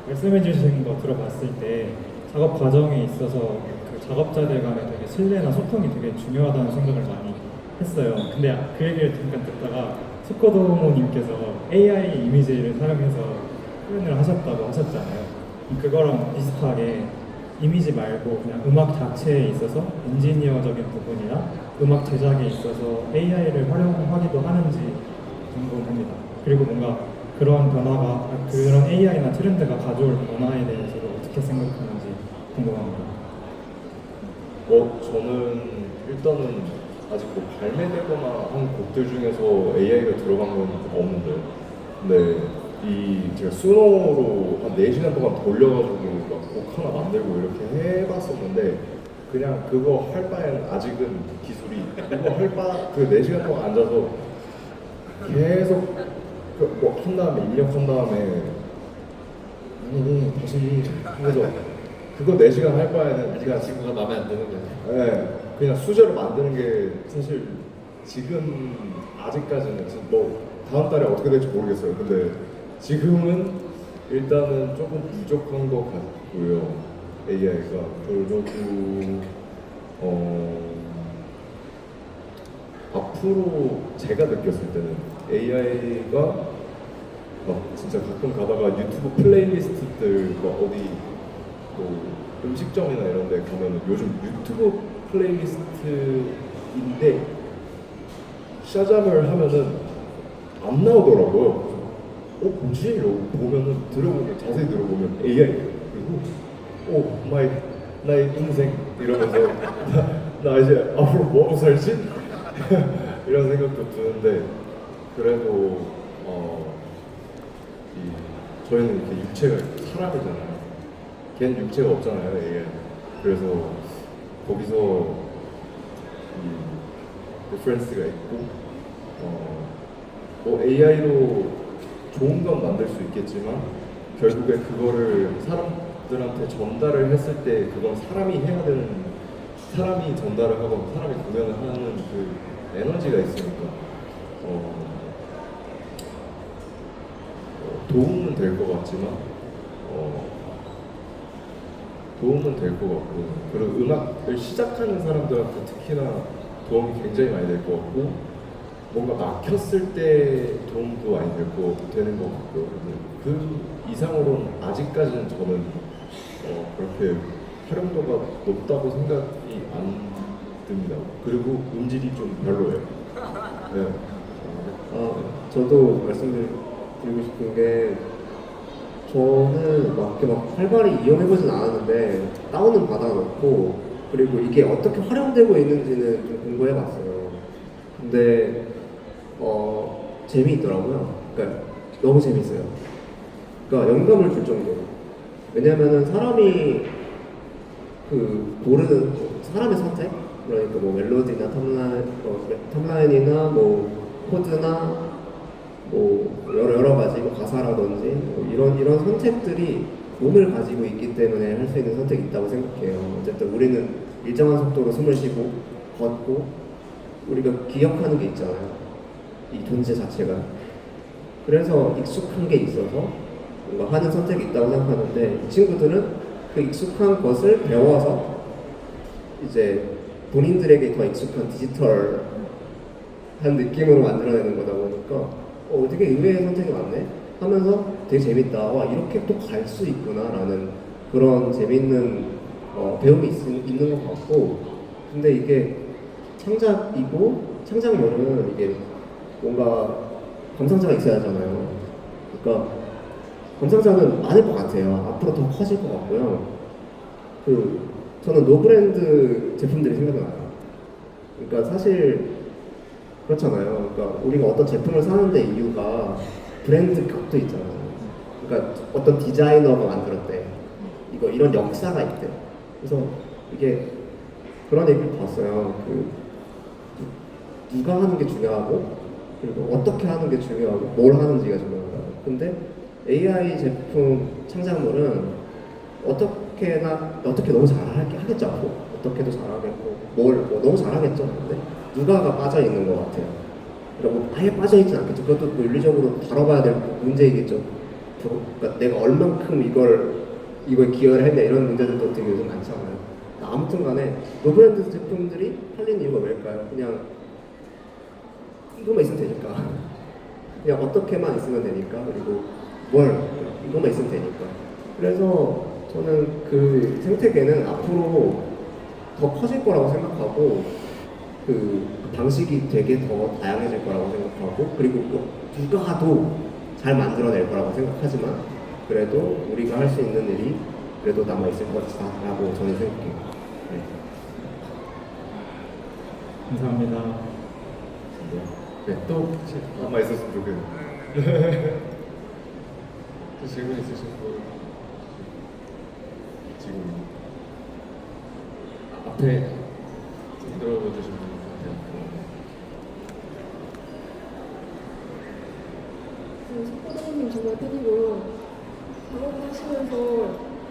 말씀해 주신 거 들어봤을 때 작업 과정에 있어서 작업자들 간에 되게 신뢰나 소통이 되게 중요하다는 생각을 많이 했어요. 근데 그 얘기를 잠깐 듣다가 스코도모님께서 AI 이미지를 사용해서 표현을 하셨다고 하셨잖아요. 그거랑 비슷하게 이미지 말고 그냥 음악 자체에 있어서 엔지니어적인 부분이나 음악 제작에 있어서 AI를 활용하기도 하는지 궁금합니다. 그리고 뭔가 그런 변화가 그런 AI나 트렌드가 가져올 변화에 대해서도 어떻게 생각하는지 궁금합니다. 저는 일단은 아직 발매되거나 한 곡들 중에서 AI가 들어간 건 없는데, 근데 제가 수노로 한 4시간 동안 돌려가지고 막 곡 하나 만들고 이렇게 해봤었는데, 그냥 그거 할 바에는 아직은 기술이 그거 그 4시간 동안 앉아서 계속 뭐한 다음에 입력한 다음에 아니 다시 하면서 그거 4시간 할 바에는 그냥 친구가 마음에 안 드는 거네. 그냥 수저를 만드는 게 사실 지금 아직까지는 뭐 다음 달에 어떻게 될지 모르겠어요. 근데 지금은 일단은 조금 부족한 것 같고요. AI가 그리고 앞으로 제가 느꼈을 때는 AI가 막 진짜 가끔 가다가 유튜브 플레이리스트들 막 어디 뭐 음식점이나 이런 데 가면 요즘 유튜브 플레이리스트인데 샤잠을 하면은 안 나오더라고요. 뭐지? 이러고 보면은 들어보면 자세히 들어보면 AI 그리고 나의 인생 이러면서 나 이제 앞으로 뭐하고 살지? 이런 생각도 드는데 그래도 저희는 이렇게 육체가 사람이잖아요. 걔는 육체가 없잖아요. AI. 그래서 거기서 디퍼런스가 있고 뭐 AI로 좋은 건 만들 수 있겠지만 결국에 그거를 사람들한테 전달을 했을 때 그건 사람이 전달을 하고 사람이 구현을 하는 그 에너지가 있으니까 도움은 될 것 같지만 도움은 될 것 같고 그리고 음악을 시작하는 사람들한테 특히나 도움이 굉장히 많이 될 것 같고 뭔가 막혔을 때 도움도 많이 되는 것 같고요. 그 이상으로는 아직까지는 저는 그렇게 활용도가 높다고 생각이 안 듭니다. 그리고 음질이 좀 별로예요. 네. 저도 말씀드리고 싶은 게 저는 막 이렇게 막 활발히 이용해보진 않았는데 다운은 받아놓고 그리고 이게 어떻게 활용되고 있는지는 좀 공부해봤어요. 근데 재미있더라고요. 그러니까 너무 재밌어요. 그러니까 영감을 줄 정도로. 왜냐면은 사람이 고르는 사람의 선택, 그러니까 뭐 멜로디나 탑라인이나 뭐 코드나 뭐 여러 가지 뭐 가사라든지 뭐 이런 선택들이 몸을 가지고 있기 때문에 할 수 있는 선택이 있다고 생각해요. 어쨌든 우리는 일정한 속도로 숨을 쉬고 걷고 우리가 기억하는 게 있잖아요. 이 존재 자체가. 그래서 익숙한 게 있어서 뭔가 하는 선택이 있다고 생각하는데 이 친구들은 그 익숙한 것을 배워서 이제 본인들에게 더 익숙한 디지털한 느낌으로 만들어내는 거다 보니까 되게 의외의 선택이 많네 하면서 되게 재밌다. 와 이렇게 또 갈 수 있구나 라는 그런 재밌는 배움이 있는 것 같고 근데 이게 창작물은 이게 뭔가 감상자가 있어야 하잖아요. 그러니까 감상자는 많을 것 같아요. 앞으로 더 커질 것 같고요. 저는 노브랜드 제품들이 생각나요. 그러니까 사실 그렇잖아요. 그러니까 우리가 어떤 제품을 사는데 이유가 브랜드 값도 있잖아요. 그러니까 어떤 디자이너가 만들었대. 이런 역사가 있대. 그래서 이게 그런 얘기를 봤어요. 누가 하는 게 중요하고 그리고 어떻게 하는 게 중요하고 뭘 하는지가 중요하다. 근데 AI 제품 창작물은 어떻게 너무 잘하겠죠. 앞으로. 어떻게도 잘하겠고 뭐 너무 잘하겠죠. 근데 누가가 빠져 있는 것 같아요. 그리고 아예 빠져 있진 않겠죠. 그것도 뭐 윤리적으로 다뤄봐야 될 문제이겠죠. 그러니까 내가 얼만큼 이걸 기여를 했냐 이런 문제들도 되게 요즘 많잖아요. 아무튼간에 노브랜드 제품들이 팔리는 이유가 왜일까요? 그냥 이것만 있으면 되니까. 그냥 어떻게만 있으면 되니까. 그리고 이것만 있으면 되니까. 그래서 저는 그 생태계는 앞으로 더 커질 거라고 생각하고 그 방식이 되게 더 다양해질 거라고 생각하고 그리고 누가도 잘 만들어낼 거라고 생각하지만 그래도 우리가 할 수 있는 일이 그래도 남아있을 것이다라고 저는 생각해요. 네. 감사합니다. 네, 또 남아 있었으면 좋겠네요. 또 질문 있으신 분? 지금 앞에 들어봐 주시면 될 것 같아요. 석고대님 정말 팬이고요. 작업을 하시면서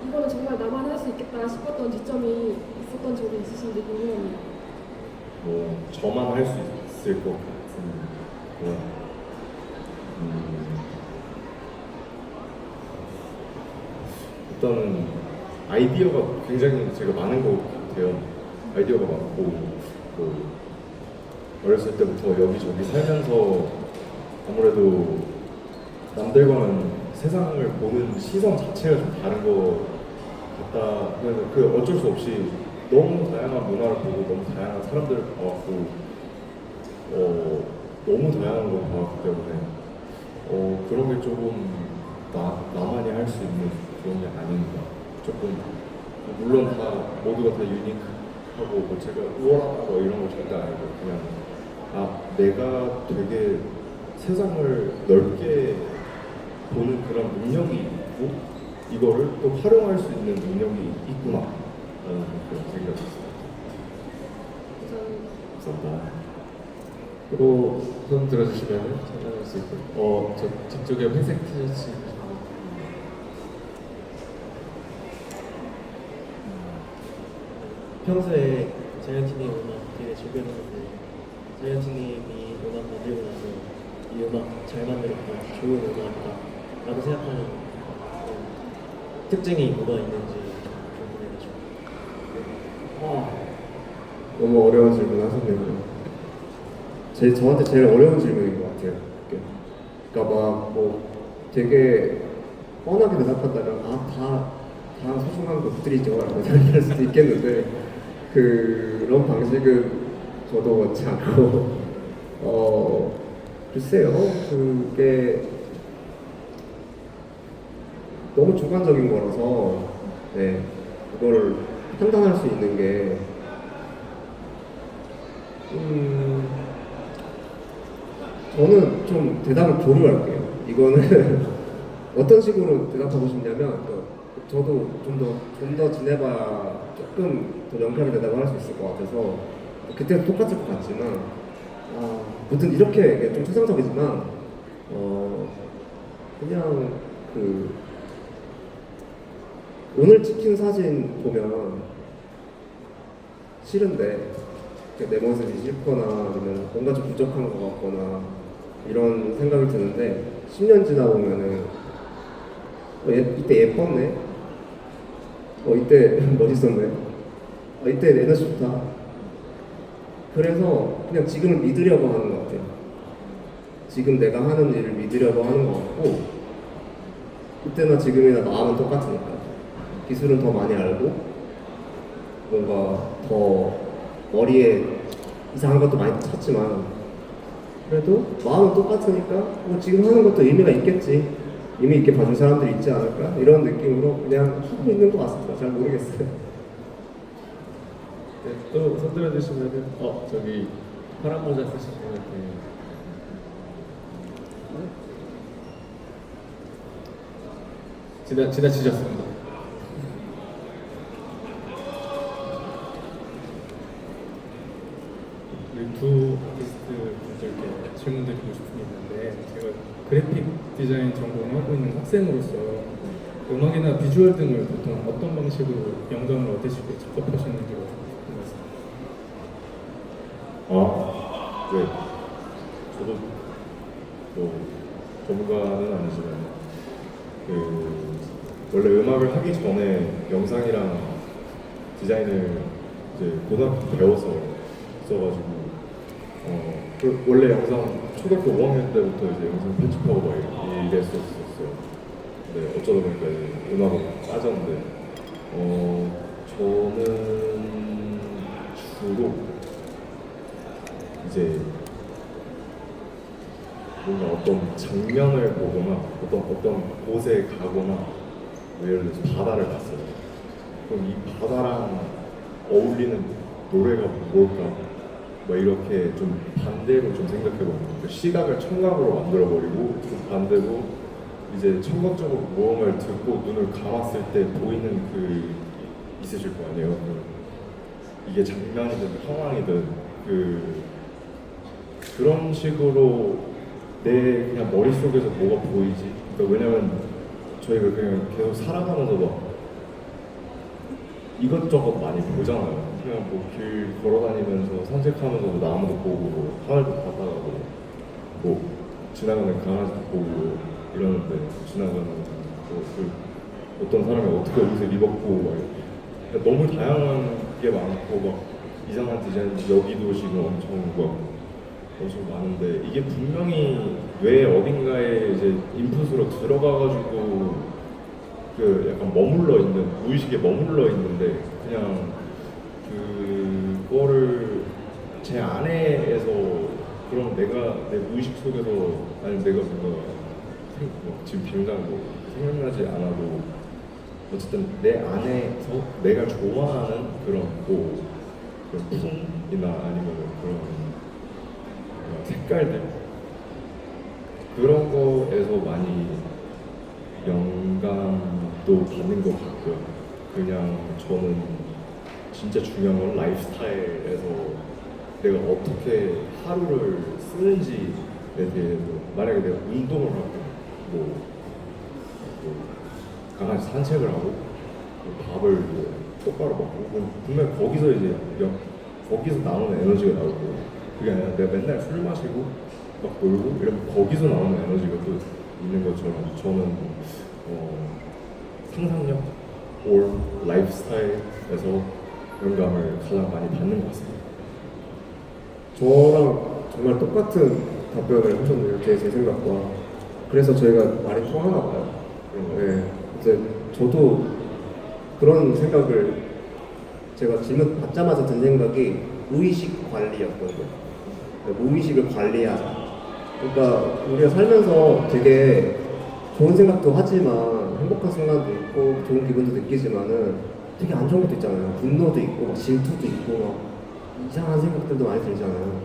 이거는 정말 나만 할 수 있겠다 싶었던 지점이 있었던 적이 있으신지 궁금합니다. 뭐 저만 할 수 있을 것 같은 그런 일단은 아이디어가 굉장히 제가 많은 것 같아요. 아이디어가 많고 뭐 어렸을 때부터 여기저기 살면서 아무래도 남들과는 세상을 보는 시선 자체가 좀 다른 것 같다. 그래서 그 어쩔 수 없이 너무 다양한 문화를 보고 너무 다양한 사람들을 봐왔고 너무 다양한 걸 봐왔기 때문에 그런 게 조금 나만이 할 수 있는 그런 게 아닌가. 조금 물론 다 모두가 다 유니크하고 뭐 제가 우월하다 뭐 이런 거 절대 아니고 그냥 내가 되게 세상을 넓게 보는 그런 능력이 있고 이거를 또 활용할 수 있는 능력이 있구나 라는 그런 생각이 있습니다. 감사합니다. 그리고 손 들어주시면 찾아볼 수 있고 저 뒤쪽에 회색 티셔츠 평소에 자이언티님 음악 되게 즐겼는데 자이언티님이 음악 만들고 나서 이 음악 잘 만들었고 좋은 음악이다 라고 생각하는 특징이 뭐가 있는지 좀 궁금해가지고. 너무 어려운 질문 하셨네요. 저한테 제일 어려운 질문인 것 같아요. 그러니까 막 뭐 되게 뻔하게 대답한다면 다 소중한 것들이죠 라고 생각할 수도 있겠는데 그런 방식은 저도 원치 않고 글쎄요 그게 너무 주관적인 거라서 네 그거를 판단할 수 있는 게 저는 좀 대답을 보류할게요. 이거는 어떤 식으로 대답하고 싶냐면 저도 좀 더 지내봐야 조금 더 명쾌하게 대답을 할 수 있을 것 같아서 그때는 똑같을 것 같지만 무튼 이렇게 좀 추상적이지만 그냥 오늘 찍힌 사진 보면 싫은데 내 모습이 싫거나 아니면 뭔가 좀 부족한 것 같거나 이런 생각이 드는데 10년 지나 보면은 이때 예뻤네, 이때 멋있었네, 이때 에너지 좋다. 그래서 그냥 지금을 믿으려고 하는 것 같아요. 지금 내가 하는 일을 믿으려고 하는 것 같고 그때나 지금이나 마음은 똑같으니까 기술은 더 많이 알고 뭔가 더 머리에 이상한 것도 많이 찾지만 그래도 마음은 똑같으니까 뭐 지금 하는 것도 의미가 있겠지, 의미 있게 봐준 사람들이 있지 않을까 이런 느낌으로 그냥 하고 있는 것 같습니다. 잘 모르겠어요. 네, 또 손 들어주시면은 저기 파란 모자 쓰신 분 지나치셨습니다. 우리 두 아티스트 분들께 질문 드리고 싶은 게 있는데 제가 그래픽 디자인 전공을 하고 있는 학생으로서 음악이나 비주얼 등을 보통 어떤 방식으로 영감을 얻으시고 작업하셨는지가 궁금했습니다. 네. 저도 뭐 전문가는 아니지만 원래 음악을 하기 전에 영상이랑 디자인을 이제 고등학교 때 배워서 있어가지고 원래 영상 초등학교 5학년 때부터 이제 영상 편집하고 막 이랬었어요. 네, 어쩌다 보니까 음악으로 빠졌는데 저는 주로 이제 뭔가 어떤 장면을 보거나 어떤 곳에 가거나 뭐 예를 들어서 바다를 갔어요. 그럼 이 바다랑 어울리는 노래가 뭘까? 뭐 이렇게 좀 반대로 좀 생각해보면 시각을 청각으로 만들어버리고 좀 반대로 이제 청각적으로 무언가를 듣고 눈을 감았을 때 보이는 그 있으실 거 아니에요. 이게 장난이든 상황이든 그런 식으로 내 그냥 머릿속에서 뭐가 보이지? 그러니까 왜냐면 저희가 그냥 계속 살아가면서 막 이것저것 많이 보잖아요. 그냥 뭐 길 걸어다니면서 산책하면서 뭐 나무도 보고 뭐 하늘도 바다가고 뭐 지나가는 강아지도 보고 이러는데 지나가는 어떤 사람이 어떻게 옷을 입었고 막 이렇게 너무 다양한 게 많고 막 이상한 디자인 여기도 지금 엄청 많은데 이게 분명히 뇌 어딘가에 이제 인풋으로 들어가가지고 약간 머물러 있는 무의식에 머물러 있는데 그냥 그거를 제 안에에서 그럼 내가 내 무의식 속에서 아니면 내가 뭔가 지금 당장 뭐 생각나지 않아도 어쨌든 내 안에서 내가 좋아하는 그런 뭐 그런 풍이나 아니면 그런 색깔들 그런 거에서 많이 영감도 받는 것 같고요. 그냥 저는 진짜 중요한 건 라이프스타일에서 내가 어떻게 하루를 쓰는지에 대해서 만약에 내가 운동을 하고 뭐 강아지 산책을 하고 밥을 뭐 똑바로 먹고 분명 거기서 이제 거기서 나오는 에너지가 나오고 그게 아니라 내가 맨날 술 마시고 막 놀고 이러면 거기서 나오는 에너지가 또 있는 것처럼 저는 상상력 or 라이프스타일에서 영감을 가장 많이 받는 것 같습니다. 저랑 정말 똑같은 답변을 하셨네요. 제 생각과. 그래서 저희가 말이 통하나 봐요. 네. 이제 저도 그런 생각을 제가 질문 받자마자 든 생각이 무의식 관리였던 거예요. 무의식을 관리하자. 그러니까 우리가 살면서 되게 좋은 생각도 하지만 행복한 순간도 있고 좋은 기분도 느끼지만은 되게 안 좋은 것도 있잖아요. 분노도 있고 막 질투도 있고 막 이상한 생각들도 많이 들잖아요.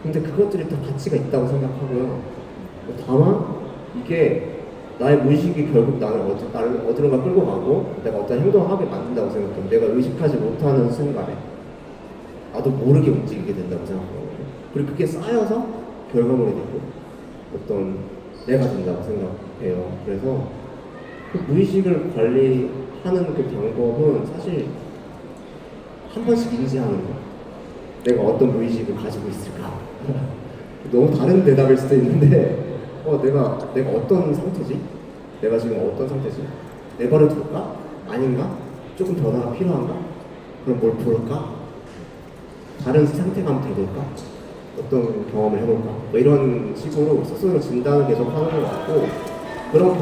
근데 그것들이 다 가치가 있다고 생각하고요. 다만 이게 나의 무의식이 결국 나를 어디론가 끌고 가고 내가 어떤 행동을 하게 만든다고 생각해요. 내가 의식하지 못하는 순간에 나도 모르게 움직이게 된다고 생각하거든요. 그리고 그게 쌓여서 결과물이 되고 어떤 내가 된다고 생각해요. 그래서 그 무의식을 관리하는 그 방법은 사실 한 번씩 인지하는 거. 내가 어떤 무의식을 가지고 있을까? 너무 다른 대답일 수도 있는데 내가 어떤 상태지? 내가 지금 어떤 상태지? 내버려 둘까? 아닌가? 조금 변화가 필요한가? 그럼 뭘 볼까? 다른 상태가 한번 돼볼까? 어떤 경험을 해볼까? 뭐 이런 식으로 스스로 진단을 계속 하는 것 같고 그런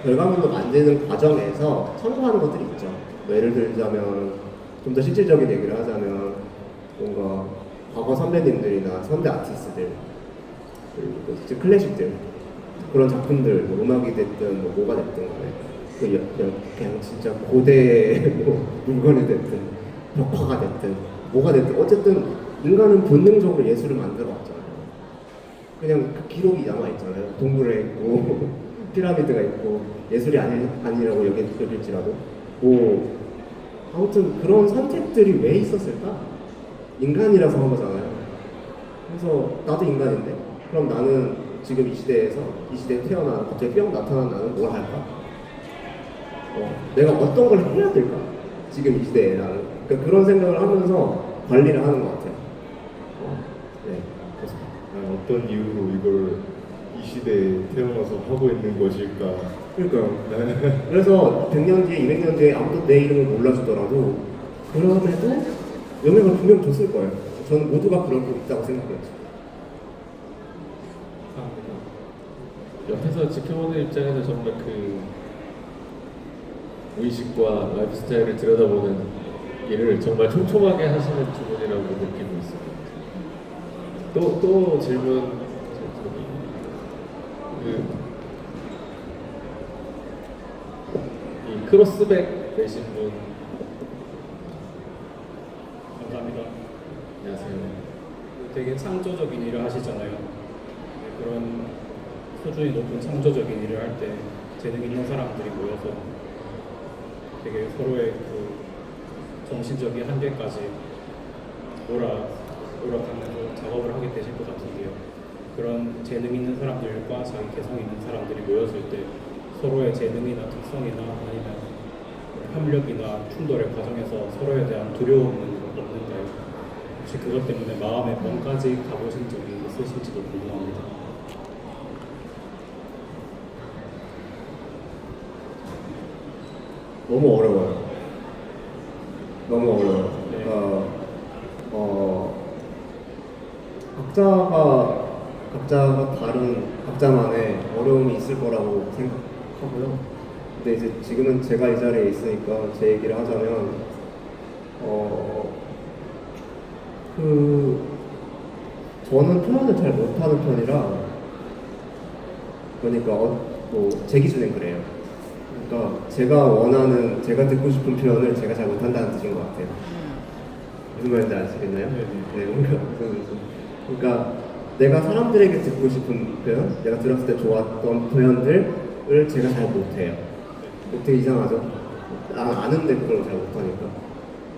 결과물로 만드는 과정에서 참고하는 것들이 있죠. 뭐 예를 들자면 좀 더 실질적인 얘기를 하자면 뭔가 과거 선배님들이나 선배 아티스트들 그리고 클래식들 그런 작품들 뭐 음악이 됐든 뭐 뭐가 됐든 그냥 진짜 고대 뭐 물건이 됐든 벽화가 됐든 뭐가 됐든 어쨌든 인간은 본능적으로 예술을 만들어 왔잖아요. 그냥 그 기록이 남아있잖아요. 동굴에 있고 피라미드가 있고 예술이 아니라고 여길지라도 뭐 아무튼 그런 선택들이 왜 있었을까? 인간이라서 한 거잖아요. 그래서 나도 인간인데 그럼 나는 지금 이 시대에 태어난 갑자기 뿅 나타난 나는 뭘 할까? 내가 어떤 걸 해야 될까? 지금 이 시대에 나는 그러니까 그런 생각을 하면서 관리를 하는 것 같아요. 네, 그렇습니다. 어떤 이유로 이걸 이 시대에 태어나서 하고 있는 것일까? 그러니까요. 그래서 100년 뒤에 200년 뒤에 아무도 내 이름을 몰라주더라도 그럼에도 영향을 분명 줬을 거예요. 저는 모두가 그럴 수 있다고 생각해요. 옆에서 지켜보는 입장에서 정말 그 무의식과 라이프스타일을 들여다보는 일을 정말 촘촘하게 하시는 두 분이라고 느끼고 있습니다. 또 질문 이 크로스백 되신 분 감사합니다. 안녕하세요. 되게 창조적인 일을 하시잖아요. 그런 수준이 높은 창조적인 일을 할 때 재능 있는 사람들이 모여서 되게 서로의 그 정신적인 한계까지 몰아가면서 작업을 하게 되실 것 같은데요. 그런 재능 있는 사람들과 자기 개성 있는 사람들이 모였을 때 서로의 재능이나 특성이나 아니면 협력이나 충돌의 과정에서 서로에 대한 두려움은 없는가요? 혹시 그것 때문에 마음의 멍까지 가보신 적이 있으실지도 궁금합니다. 너무 어려워요. 너무 어려워요. 네. 그러니까 각자가 다른 각자만의 어려움이 있을 거라고 생각하고요. 근데 이제 지금은 제가 이 자리에 있으니까 제 얘기를 하자면 저는 표현을 잘 못하는 편이라 그러니까 뭐 제 기준엔 그래요. 그러니까 제가 듣고 싶은 표현을 제가 잘 못한다는 뜻인 것 같아요. 무슨 말인지 아시겠나요? 네, 그러니까 내가 사람들에게 듣고 싶은 표현, 내가 들었을 때 좋았던 표현들을 제가 잘 못해요. 되게 이상하죠? 아는데 그걸 잘 못하니까.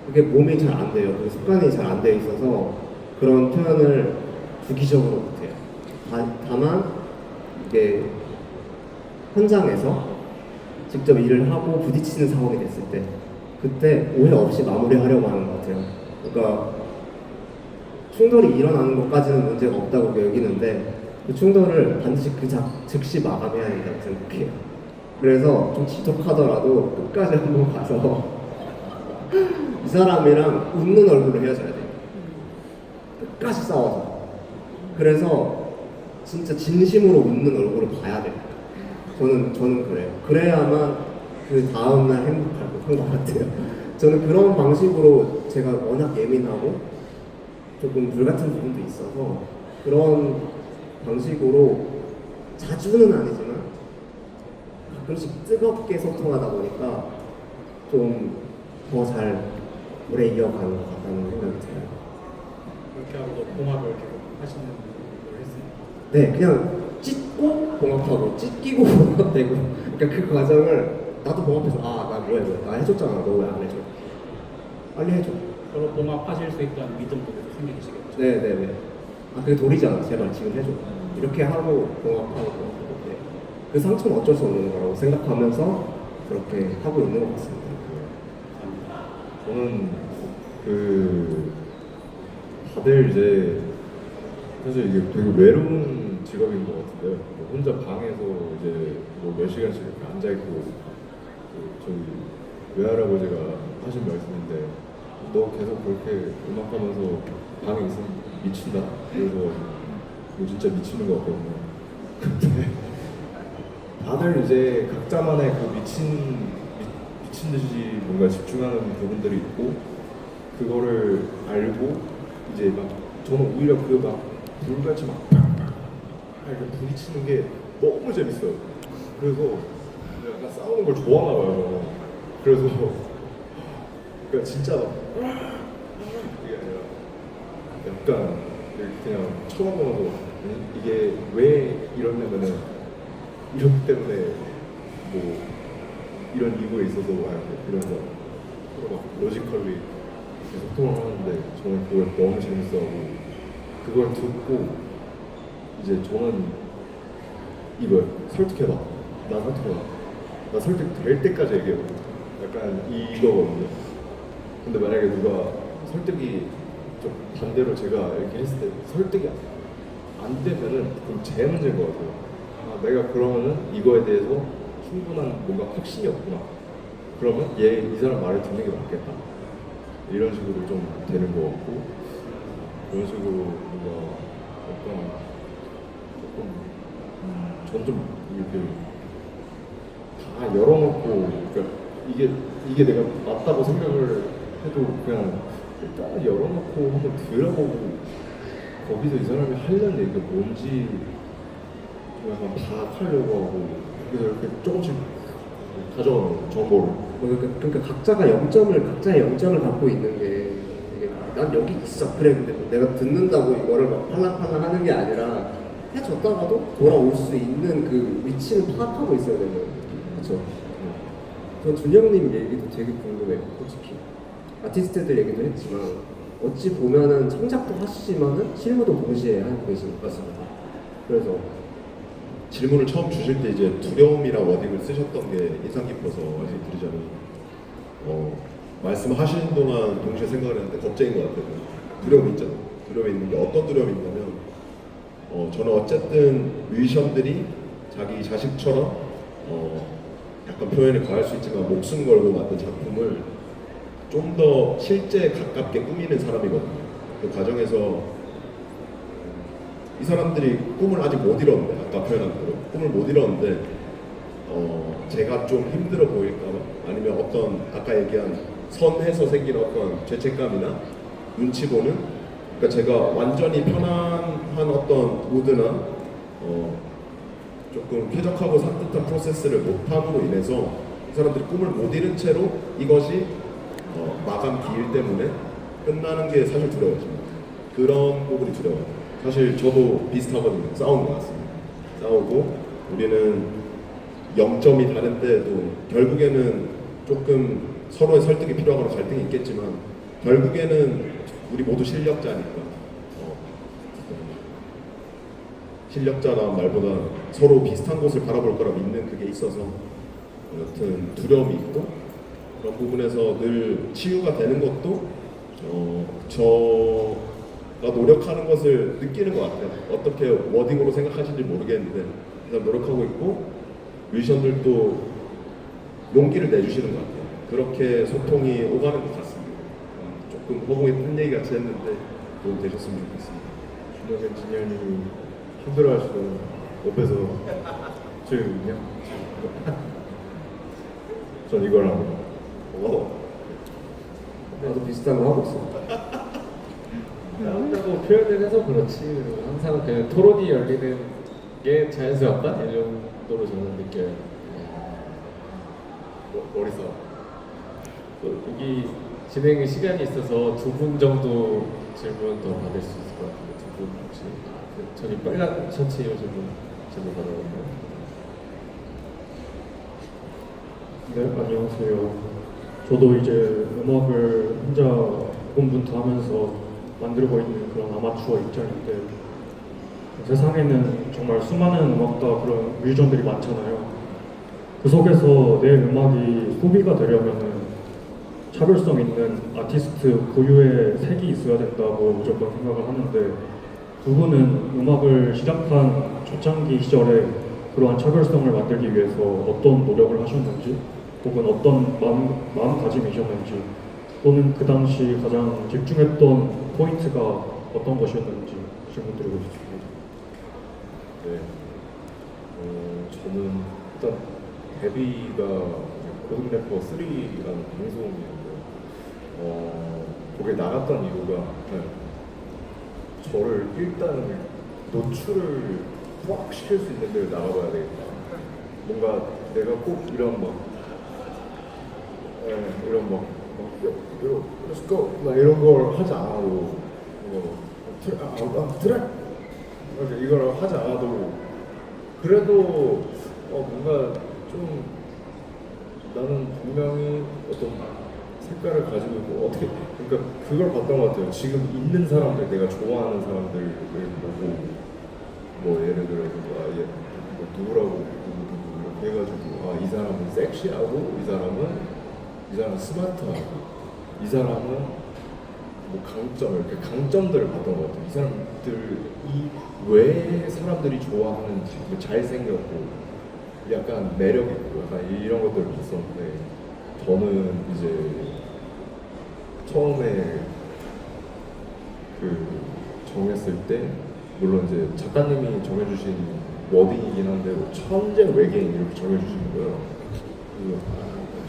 그게 몸이 잘 안 돼요. 그게 습관이 잘 안 돼 있어서 그런 표현을 주기적으로 못해요. 다만 이게 현장에서 직접 일을 하고 부딪히는 상황이 됐을 때 그때 오해 없이 마무리하려고 하는 것 같아요. 그러니까 충돌이 일어나는 것까지는 문제가 없다고 여기는데 그 충돌을 반드시 즉시 마감해야 된다고 생각해요. 그래서 좀 지적하더라도 끝까지 한번 가서 이 사람이랑 웃는 얼굴로 헤어져야 돼요. 끝까지 싸워서. 그래서 진짜 진심으로 웃는 얼굴을 봐야 돼요. 저는 그래요. 그래야만 그 다음날 행복할 것 같아요. 저는 그런 방식으로 제가 워낙 예민하고 조금 불같은 부분도 있어서 그런 방식으로 자주는 아니지만 가끔씩 뜨겁게 소통하다 보니까 좀 더 잘 오래 이어가는 것 같다는 생각이 들어요. 그렇게 하고도 봉합을 계속 하시는 걸 했습니다. 네, 그냥 찢고 봉합하고 찢기고 봉합되고 그러니까 그 과정을 나도 봉합해서 나 뭐해 나 해줬잖아 너 왜 안 해줘 빨리 해줘. 서로 봉합하실 수 있다는 믿음도 계속 생기시겠죠. 네네네. 그게 도리잖아 제발 지금 해줘 이렇게 하고 봉합하고 네. 그 상처는 어쩔 수 없는 거라고 생각하면서 그렇게 하고 있는 것 같습니다. 저는 다들 이제 사실 이게 되게 외로운 직업인 것 같은데요. 혼자 방에서 이제 뭐 몇 시간씩 이렇게 앉아 있고 저희 외할아버지가 하신 말씀인데 너 계속 그렇게 음악하면서 방에 있으면 미친다. 그래서 너 진짜 미치는 것 같거든요. 근데 다들 이제 각자만의 그 미친 듯이 뭔가 집중하는 부분들이 있고 그거를 알고 이제 막 저는 오히려 그 막 불같이 막 이렇게 부딪히는 게 너무 재밌어요. 그래서 약간 싸우는 걸 좋아하나 봐요. 그래서 그러니까 진짜 막 이게 아니라 약간 그냥 쳐다보면서 이게 왜 이러냐면은 이렇기 때문에 뭐 이런 이유가 있어서 이러면서 서로 막 로지컬리 소통을 하는데 저는 그걸 너무 재밌어하고 그걸 듣고 이제 저는 이거요. 설득해봐. 나 설득될 때까지 얘기해봐. 약간 이거거든요. 근데 만약에 누가 설득이 좀 반대로 제가 이렇게 했을 때 설득이 안 되면은 그럼 제 문제인 것 같아요. 내가 그러면은 이거에 대해서 충분한 뭔가 확신이 없구나. 그러면 이 사람 말을 듣는 게 맞겠다. 이런 식으로 좀 되는 것 같고 그런 식으로 뭔가 전 좀 이렇게 다 열어놓고 그러니까 이게 내가 맞다고 생각을 해도 그냥 일단 열어놓고 한번 들어보고 거기서 이 사람이 하려는 얘기가 뭔지 약간 파악하려고 하고 그래서 이렇게 조금씩 가져가는 정보를. 그러니까 각자의 영점을 갖고 있는 게 난 여기 있어. 그래 근데 내가 듣는다고 이거를 막 팔랑팔랑 하는 게 아니라 해줬다가도 돌아올 수 있는 그 위치를 파악하고 있어야 되는. 그렇죠. 전 준영님 얘기도 되게 궁금해요. 솔직히 아티스트들 얘기도 했지만 어찌 보면은 창작도 하시지만은 실무도 동시에 하는 분이신 것 같습니다. 그래서 질문을 처음 주실 때 이제 두려움이라 워딩을 쓰셨던 게 인상 깊어서 말씀드리자면 말씀하시는 동안 동시에 생각을 했는데 겁쟁인 것 같아요. 두려움이 있잖아요. 두려움이 있는 게 어떤 두려움이 있냐면 저는 어쨌든 뮤지션들이 자기 자식처럼 약간 표현을 가할 수 있지만 목숨 걸고 만든 작품을 좀 더 실제 가깝게 꾸미는 사람이거든요. 그 과정에서 이 사람들이 꿈을 아직 못 이뤘는데, 아까 표현한 대로 꿈을 못 이뤘는데 제가 좀 힘들어 보일까봐, 아니면 어떤 아까 얘기한 선해서 생긴 어떤 죄책감이나 눈치 보는, 그러니까 제가 완전히 편안한 어떤 무드나 조금 쾌적하고 산뜻한 프로세스를 못함으로 인해서 이 사람들이 꿈을 못 이룬 채로 이것이 마감 기일 때문에 끝나는 게 사실 두려워집니다. 그런 부분이 두려워요. 사실 저도 비슷하거든요. 싸우는 것 같습니다. 싸우고 우리는 0점이 다른데도 결국에는 조금 서로의 설득이 필요하거나 갈등이 있겠지만 결국에는 우리 모두 실력자니까 실력자라는 말보다 서로 비슷한 곳을 바라볼 거라 믿는 그게 있어서 여튼 두려움이 있고 그런 부분에서 늘 치유가 되는 것도 저가 노력하는 것을 느끼는 것 같아요. 어떻게 워딩으로 생각하시는지 모르겠는데 일단 노력하고 있고 뮤지션들도 용기를 내주시는 것 같아요. 그렇게 소통이 오가는 것 같습니다. 조금 허공에 뜬 얘기 같이 했는데 도움 되셨으면 좋겠습니다. 준혁 엔지니어님이 힘들어하시던 옆에서 조용히요. 전 이걸 합니다. 나도 비슷한 거 하고 있어. 싸운다고 표현을 해서 그렇지. 그리고 항상 그냥 토론이 열리는 게 자연스럽다 이 정도로 저는 느껴요. 머리 싸움. 여기 진행 시간이 있어서 2분 정도 질문 더 받을 수 있을 것 같은데 2분 혹시 저기 빨간 셔츠 입으신 분 질문 받아볼까요? 네, 안녕하세요. 저도 이제 음악을 혼자 고군분투하면서 만들고 있는 그런 아마추어 입장인데 세상에는 정말 수많은 음악가 그런 뮤지션들이 많잖아요. 그 속에서 내 음악이 소비가 되려면은 차별성 있는 아티스트 고유의 색이 있어야 된다고 무조건 생각을 하는데 두 분은 음악을 시작한 초창기 시절에 그러한 차별성을 만들기 위해서 어떤 노력을 하셨는지 혹은 어떤 마음가짐이셨는지 또는 그 당시 가장 집중했던 포인트가 어떤 것이었는지 질문드리고 싶습니다. 네. 저는 일단 데뷔가 고등 래퍼 3라는 방송이었는데 거기에 나갔던 이유가 저를 일단 노출을 확 시킬 수 있는 데를 나가봐야 되겠다. 뭔가 내가 꼭 이런 let's go 막 이런 걸 하지 않아도 트랙 이걸 하지 않아도 그래도 뭔가 좀 나는 분명히 어떤 색깔을 가지고 있고 어떻게 그러니까 그걸 봤던 것 같아요. 지금 있는 사람들 내가 좋아하는 사람들을 보고 뭐 예를 들어서 뭐 누구라고 누구 이렇게 해가지고 이 사람은 섹시하고 이 사람은 스마트하고 이 사람은 뭐 강점 이렇게 강점들을 봤던 것 같아요. 이 사람들이 왜 사람들이 좋아하는지 잘생겼고 약간 매력 있고 약간 이런 것들을 봤었는데 저는 이제 처음에 그 정했을 때 물론 이제 작가님이 정해주신 워딩이긴 한데 천재 외계인 이렇게 정해주신 거예요.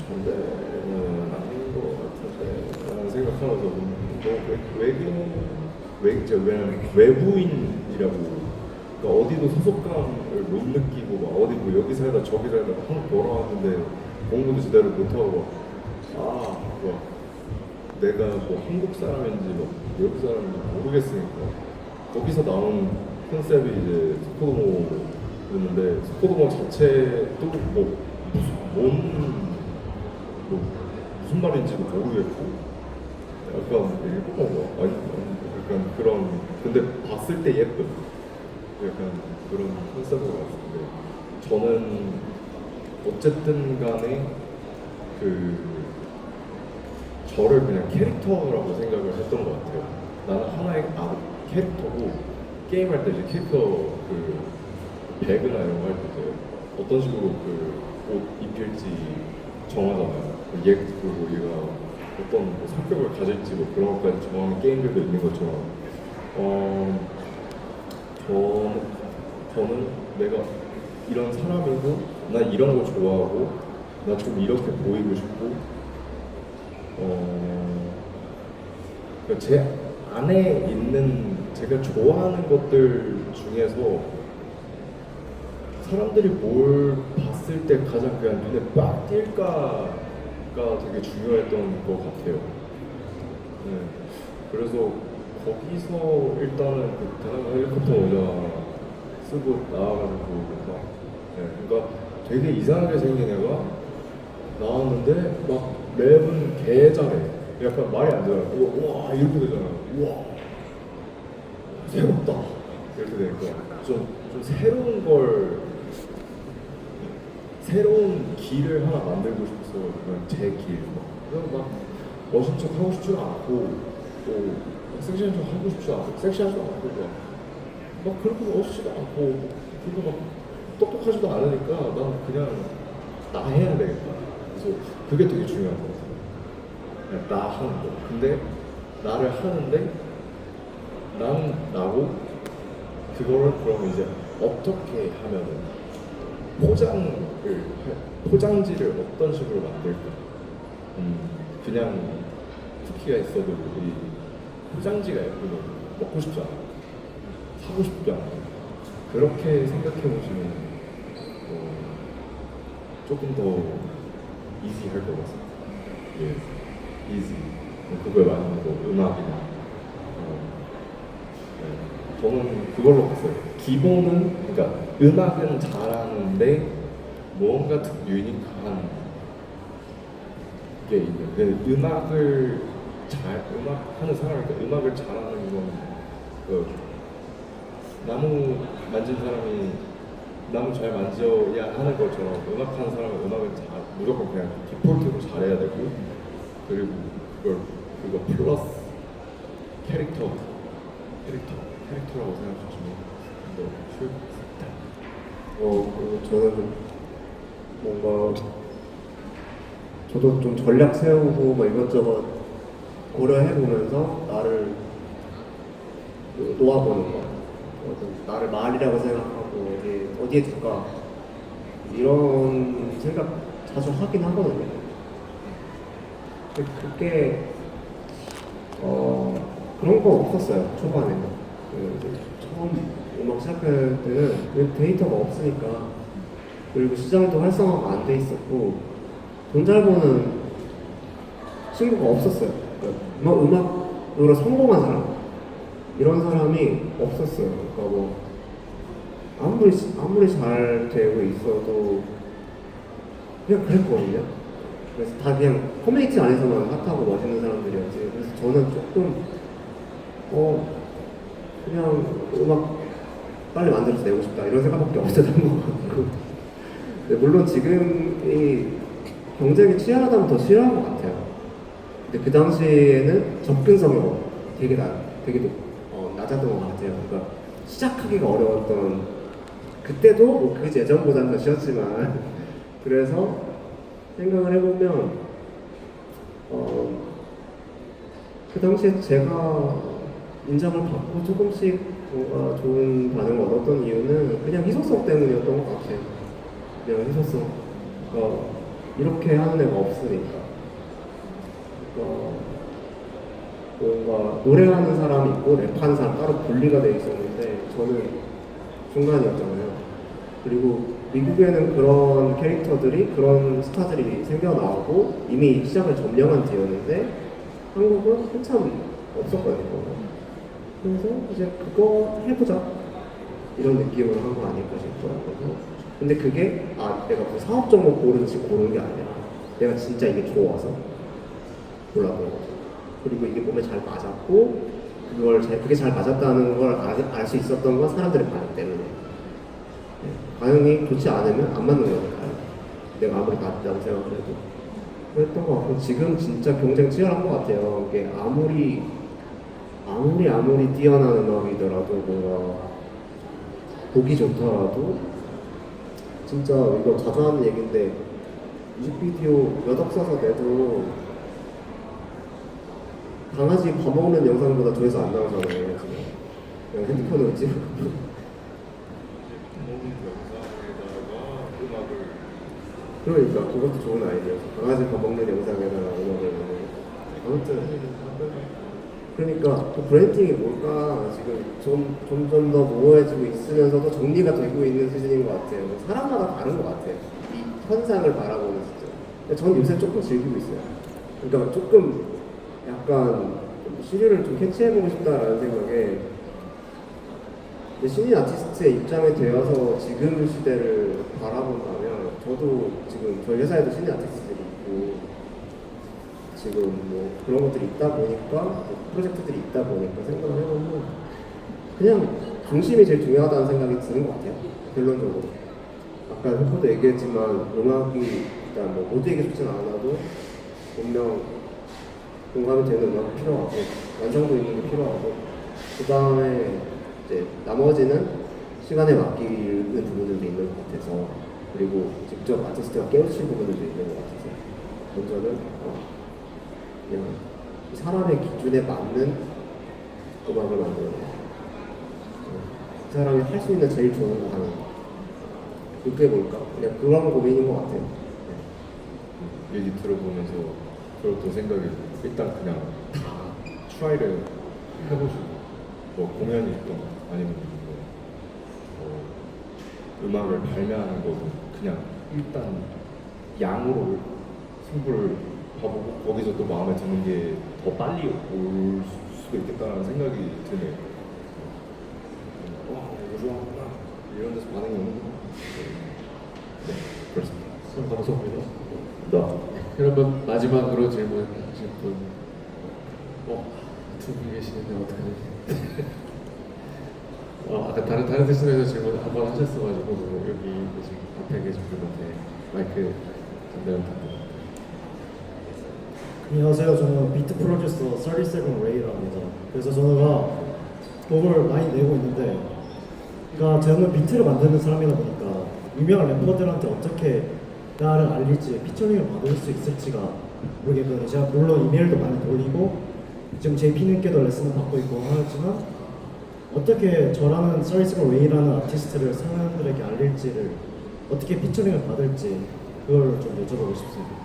천재는 아닌 것 같은데 라는 생각하면서 왜냐면 외부인이라고 그러니까 어디도 소속감을 못 느끼고 막 어디 뭐 여기 살다 저기 살다 한국 돌아왔는데 공부도 제대로 못하고 내가 뭐 한국 사람인지 뭐 외국 사람인지 모르겠으니까 거기서 나온 컨셉이 이제 스포도모였는데 스포도모 자체도 무슨 말인지도 모르겠고 약간 일본어 아니 약간 그런 근데 봤을 때 예쁜 약간 그런 컨셉인 것 같은데 저는 어쨌든 간에 그 저를 그냥 캐릭터라고 생각을 했던 것 같아요. 나는 하나의 캐릭터고 게임할 때 이제 캐릭터 그 배그나 이런 거 할 때 이제 어떤 식으로 그 옷 입힐지 정하잖아요. 그리고 얘가 어떤 뭐 성격을 가질지 뭐 그런 것까지 정하는 게임들도 있는 것처럼 저는 내가 이런 사람이고 난 이런 거 좋아하고 나 좀 이렇게 보이고 싶고 그러니까 제 안에 있는 제가 좋아하는 것들 중에서 사람들이 뭘 봤을 때 가장 그냥 눈에 빡 띌까가 되게 중요했던 것 같아요. 네. 그래서 거기서 일단은 그 대나무 헬리콥터 모자 쓰고 나와가지고 네. 그러니까 되게 이상하게 생긴 애가 나왔는데 막 랩은 개 잘해. 약간 말이 안 되잖아. 와 이렇게 되잖아. 우와 새롭다 이렇게 되니까 좀 새로운 걸 새로운 길을 하나 만들고 싶어서 그냥 제 길. 그냥 막 멋진 척 하고 싶지도 않고 또 섹시한 척 하고 싶지도 않고 섹시하지도 않고 막 그렇게 멋있지도 않고 그리고 막 똑똑하지도 않으니까 난 그냥 나 해야 되겠다. 그래서 그게 되게 중요한 것 같아요. 그냥 나 하는 거. 근데 나를 하는데 난 나고 그거를 그럼 이제 어떻게 하면은 포장지를 어떤 식으로 만들까? 그냥 쿠키가 있어도 이 포장지가 예쁘면 먹고 싶지 않아, 사고 싶지 않아. 그렇게 생각해 보시면 조금 더 이지할 것 같습니다. 예, 이지. 그거에 맞는 거 음악이나. 네. 저는 그걸로 봤어요. 기본은 그러니까 음악은 잘하는데 뭔가 유니크한 게 있는. 음악 하는 사람이니까 음악을 잘하는 건 그 나무 만진 사람이 나무 잘 만져야 하는 것처럼 음악하는 사람은 음악을 무조건 그냥 디폴트로 잘해야 되고 그리고 그거 플러스 캐릭터라고 생각하시면 더 쉬울 것 같습니다. 그리고 저는 좀 뭔가 저도 좀 전략 세우고 뭐 이것저것 고려해 보면서 나를 놓아보는 거, 나를 말이라고 생각하고 어디에 둘까 이런 생각 자주 하긴 하거든요. 근데 그게 그런 거 없었어요 초반에는. 처음 음악 시작할 때는 데이터가 없으니까 그리고 시장도 활성화가 안 돼 있었고 돈 잘 버는 친구가 없었어요. 그러니까 음악으로 성공한 사람 이런 사람이 없었어요. 그러니까 뭐 아무리 잘 되고 있어도 그냥 그랬거든요. 그래서 다 그냥 커뮤니티 안에서만 핫하고 멋있는 사람들이었지. 그래서 저는 조금 그냥 음악 빨리 만들어서 내고 싶다 이런 생각밖에 없었던 것 같고. 물론 지금이 경쟁이 치열하다면 더 치열한 것 같아요. 근데 그 당시에는 접근성이 되게 낮았던 것 같아요. 그러니까 시작하기가 어려웠던 그때도 뭐 그 예전보다는 더 쉬웠지만 그래서 생각을 해보면 그 당시에 제가 인정을 받고 조금씩 뭔가 좋은 반응을 얻었던 이유는 그냥 희소성 때문이었던 것 같아요. 그냥 희소성. 이렇게 하는 애가 없으니까. 뭔가 노래하는 사람이 있고 랩하는 사람 따로 분리가 돼 있었는데 저는 중간이었잖아요. 그리고 미국에는 그런 캐릭터들이 그런 스타들이 생겨나고 이미 시장을 점령한 뒤였는데 한국은 한참 없었거든요. 그래서 이제 그거 해보자 이런 느낌으로 한 거 아닐까 싶더라고요. 근데 그게 내가 무슨 사업 종목 고르듯이 고른 게 아니라 내가 진짜 이게 좋아서 골랐던 거죠. 그리고 이게 몸에 잘 맞았고 그게 잘 맞았다는 걸 알 수 있었던 건 사람들의 반응 때문에. 반응이 좋지 않으면 안 맞는 거니까요. 내가 아무리 낫다고 생각을 해도. 그랬던 것 같고 지금 진짜 경쟁 치열한 것 같아요. 이게 아무리 뛰어난 음악이더라도 뭔가 보기 좋더라도 진짜 이거 자주 하는 얘기인데 뮤직비디오 몇 억 써서 내도 강아지 밥 먹는 영상보다 조회수 안 나오잖아요. 지금 그냥 핸드폰으로 찍고 그러니까 그것도 좋은 아이디어죠. 강아지 밥 먹는 영상에다가 음악을 넣는. 아무튼 그러니까 그 브랜딩이 뭘까 지금 점점 더 모호해지고 있으면서도 정리가 되고 있는 수준인 것 같아요. 사람마다 다른 것 같아요. 현상을 바라보는 시점. 전 요새 조금 즐기고 있어요. 그러니까 조금 약간 시류를 좀 캐치해보고 싶다라는 생각에 신인 아티스트의 입장에 되어서 지금 시대를 바라본다면 저도 지금 저희 회사에도 신인 아티스트들이 있고 지금 뭐 그런 것들이 있다 보니까 프로젝트들이 있다 보니까 생각을 해보면 그냥 중심이 제일 중요하다는 생각이 드는 것 같아요. 결론적으로 아까 혁포도 얘기했지만 음악이 일단 뭐 모두에게 좋진 않아도 분명 공감이 되는 음악이 필요하고 완성도 있는 게 필요하고 그 다음에 이제 나머지는 시간에 맡기는 부분들도 있는 것 같아서 그리고 직접 아티스트가 깨우칠 부분들도 있는 것 같아서 먼저는 그냥 사람의 기준에 맞는 음악을 만드는 그 사람이 할 수 있는 제일 좋은 거 하는 거 그게 뭘까? 그냥 그런 고민인 것 같아요. 얘기 들어보면서 들었던 생각이 일단 그냥 다 트라이를 해보시고 뭐 공연이 있던 아니면 뭐 음악을 발매하는 거도 그냥 일단 양으로 승부를 봐보고 거기서 또 마음에 드는 게 더 빨리 올 수도 있겠다는 생각이 드네요. 와 이거 좋아하구나 이런 데서 반응이 오는구나. 네 그렇습니다. 감사합니다. 네. 그러면 마지막으로 질문하실 분, 두 분 계시는데 어떡하지? 아까 다른 세션에서 질문 한번 하셨어가지고 여기 계신 앞에 계신 분한테 마이크 전달 부탁드립니다. 안녕하세요. 저는 비트 프로듀서 37 레이라고 합니다. 그래서 저는 곡을 많이 내고 있는데, 그러니까 저는 비트를 만드는 사람이다 보니까 유명한 래퍼들한테 어떻게 나를 알릴지, 피처링을 받을 수 있을지가 모르겠거든요. 제가 물론 이메일도 많이 돌리고 지금 JP님께도 레슨을 받고 있고 하지만 어떻게 저라는 37 레이라는 아티스트를 사람들에게 알릴지를 어떻게 피처링을 받을지 그걸 좀 여쭤보고 싶습니다.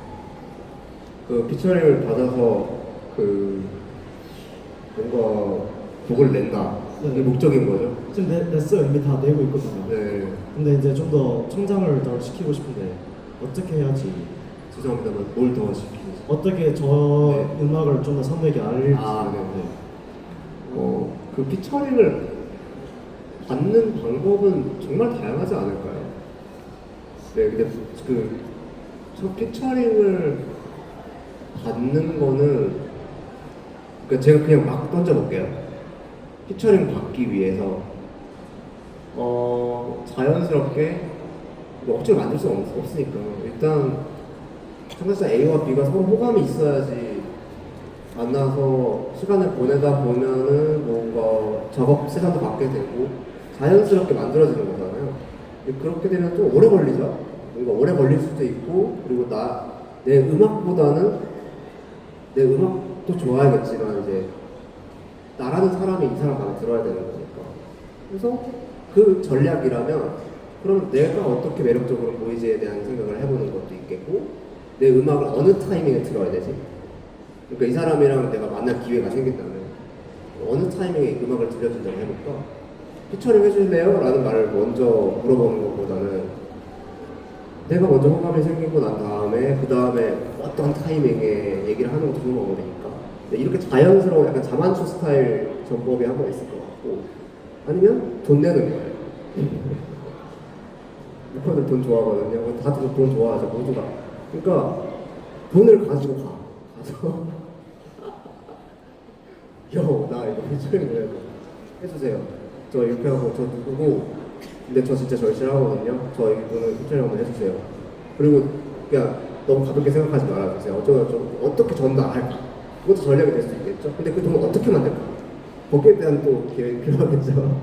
그 피처링을 받아서 그 뭔가 곡을 낸다 이게 목적인 거죠? 지금 냈어요. 이미 다 내고 있거든요. 네. 근데 이제 좀 더 성장을 더 시키고 싶은데 어떻게 해야지? 죄송합니다만 뭘 더 시키는지 어떻게 저 네. 음악을 좀 더 사람들에게 알릴지. 네. 그 피처링을 받는 방법은 정말 다양하지 않을까요? 네, 근데 저 피처링을 받는 거는 그러니까 제가 그냥 막 던져볼게요. 피처링 받기 위해서 자연스럽게 뭐 억지로 만들 수 없으니까 일단 참가자 A와 B가 서로 호감이 있어야지 만나서 시간을 보내다 보면은 뭔가 작업 시간도 갖게 되고 자연스럽게 만들어지는 거잖아요. 그렇게 되면 좀 오래 걸리죠. 뭔가 오래 걸릴 수도 있고 그리고 내 음악보다는 내 음악도 좋아야겠지만 이제 나라는 사람이 이 사람 마음에 들어야 되는 거니까. 그래서 그 전략이라면 그럼 내가 어떻게 매력적으로 보이지에 대한 생각을 해보는 것도 있겠고 내 음악을 어느 타이밍에 들어야 되지? 그러니까 이 사람이랑 내가 만날 기회가 생긴다면 어느 타이밍에 음악을 들려준다고 해볼까? 피처링 해줄래요? 라는 말을 먼저 물어보는 것보다는 내가 먼저 호감이 생기고 난 다음에 그 다음에 어떤 타이밍에 얘기를 하는 것도 좋은 거니까 이렇게 자연스러운 약간 자만추 스타일 전법이 한 번 있을 것 같고 아니면 돈 내는 거예요. 래퍼들 돈 좋아하거든요. 다들 돈 좋아하죠. 모두가. 그러니까 돈을 가지고 가서 나 이거 피처링 해주세요. 저 이렇게 하고 저 누구고 근데 저 진짜 절실하거든요. 저 이분은 피처링 한번 해주세요. 그리고 그냥 너무 가볍게 생각하지 말아주세요. 어떻게 전달할까? 그것도 전략이 될 수 있겠죠. 근데 그 돈을 어떻게 만들까? 거기에 대한 또 계획이 필요하겠죠.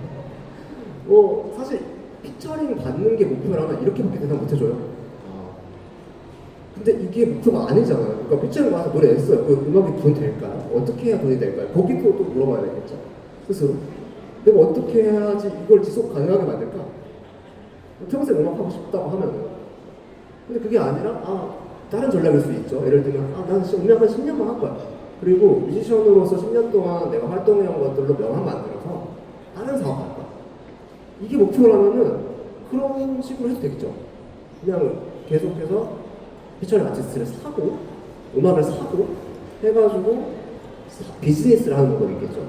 사실 피처링 받는 게 목표라면 이렇게밖에 대답 못 해줘요. 근데 이게 목표가 아니잖아요. 그러니까 피처링 와서 노래 냈어요. 그 음악이 돈 될까요? 어떻게 해야 돈이 될까요? 거기도 또 물어봐야 되겠죠. 스스로. 내가 어떻게 해야지 이걸 지속 가능하게 만들까? 평생 음악 하고 싶다고 하면은. 근데 그게 아니라 다른 전략일 수 있죠. 예를 들면 나는 음악을 10년만 할 거야. 그리고 뮤지션으로서 10년 동안 내가 활동해온 것들로 명함 만들어서 다른 사업 할 거야. 이게 목표라면은 그런 식으로 해도 되겠죠. 그냥 계속해서 피처링 아티스트를 사고 음악을 사고 해가지고 비즈니스를 하는 거겠죠.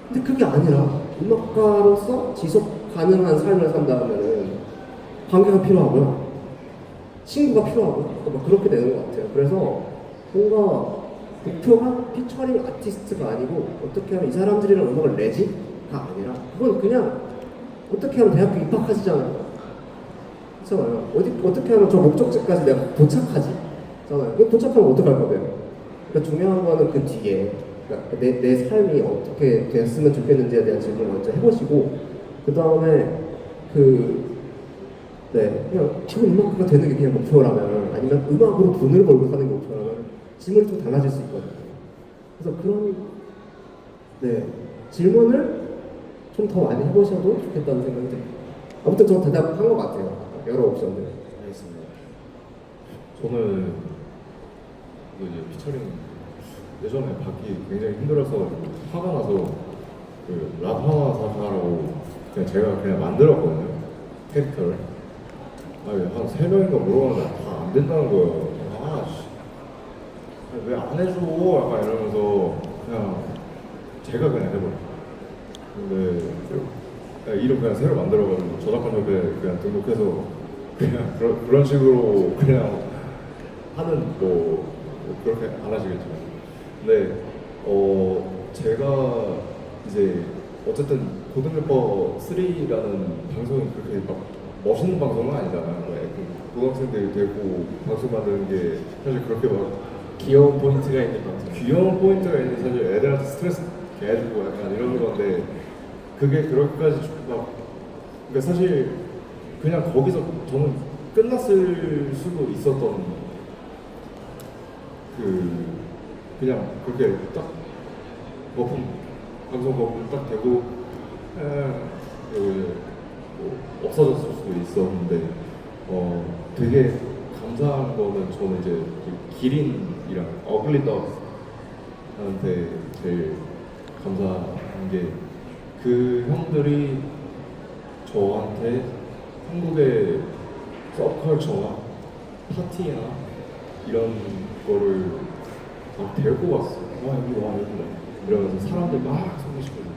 근데 그게 아니라 음악가로서 지속 가능한 삶을 산다면은 관계가 필요하고요. 친구가 필요하고 뭐 그렇게 되는 것 같아요. 그래서 뭔가 목표가 피처링 아티스트가 아니고 어떻게 하면 이 사람들이랑 음악을 내지가 아니라 그건 그냥 어떻게 하면 대학교 입학하시잖아요. 그렇잖아요. 어떻게 하면 저 목적지까지 내가 도착하지? 잖아요. 도착하면 어떡할 거예요? 그러니까 중요한 거는 그 뒤에 그러니까 내 삶이 어떻게 됐으면 좋겠는지에 대한 질문을 먼저 해보시고 그 다음에 그냥 좋은 음악가가 되는 게 그냥 목표라면 아니면 음악으로 돈을 벌고 사는 게 목표라면 질문이 좀 달라질 수 있거든요. 그래서 그런 질문을 좀 더 많이 해보셔도 좋겠다는 생각이 듭니다. 아무튼 저 대답한 것 같아요. 여러 옵션들. 알겠습니다. 저는 이제 피처링 예전에 받기 굉장히 힘들어서 화가 나서 그 라파마 사사라고 그냥 제가 그냥 만들었거든요. 캐릭터를. 한 3명인가 물어봤는데 다 안 된다는 거예요. 왜 안 해줘? 약간 이러면서 그냥 제가 그냥 해버려요. 근데 이름 그냥 새로 만들어가지고 저작권협회에 그냥 등록해서 그냥 그런 식으로 그냥 하는 그렇게 안 하시겠지만 근데 제가 이제 어쨌든 고등래퍼 3라는 방송이 그렇게 막 멋있는 방송은 아니잖아요. 고등학생들이 되고 방송 만드는 게 사실 그렇게 막 귀여운 포인트가 있는 방송. 귀여운 포인트가 있는 사실 애들한테 스트레스 개주고 약간 이런 건데 그게 그렇게까지 막 그러니까 사실 그냥 거기서 저는 끝났을 수도 있었던 그냥 그렇게 딱 방송 거품 딱 되고 없어졌을 수도 있었는데 되게 감사한 거는 저는 이제 기린이랑 어글리덕한테 제일 감사한 게 그 형들이 저한테 한국의 서브컬처나 파티나 이런 거를 다 데리고 왔어요. 여기 와 이러면서 사람들 막 소개시켜주고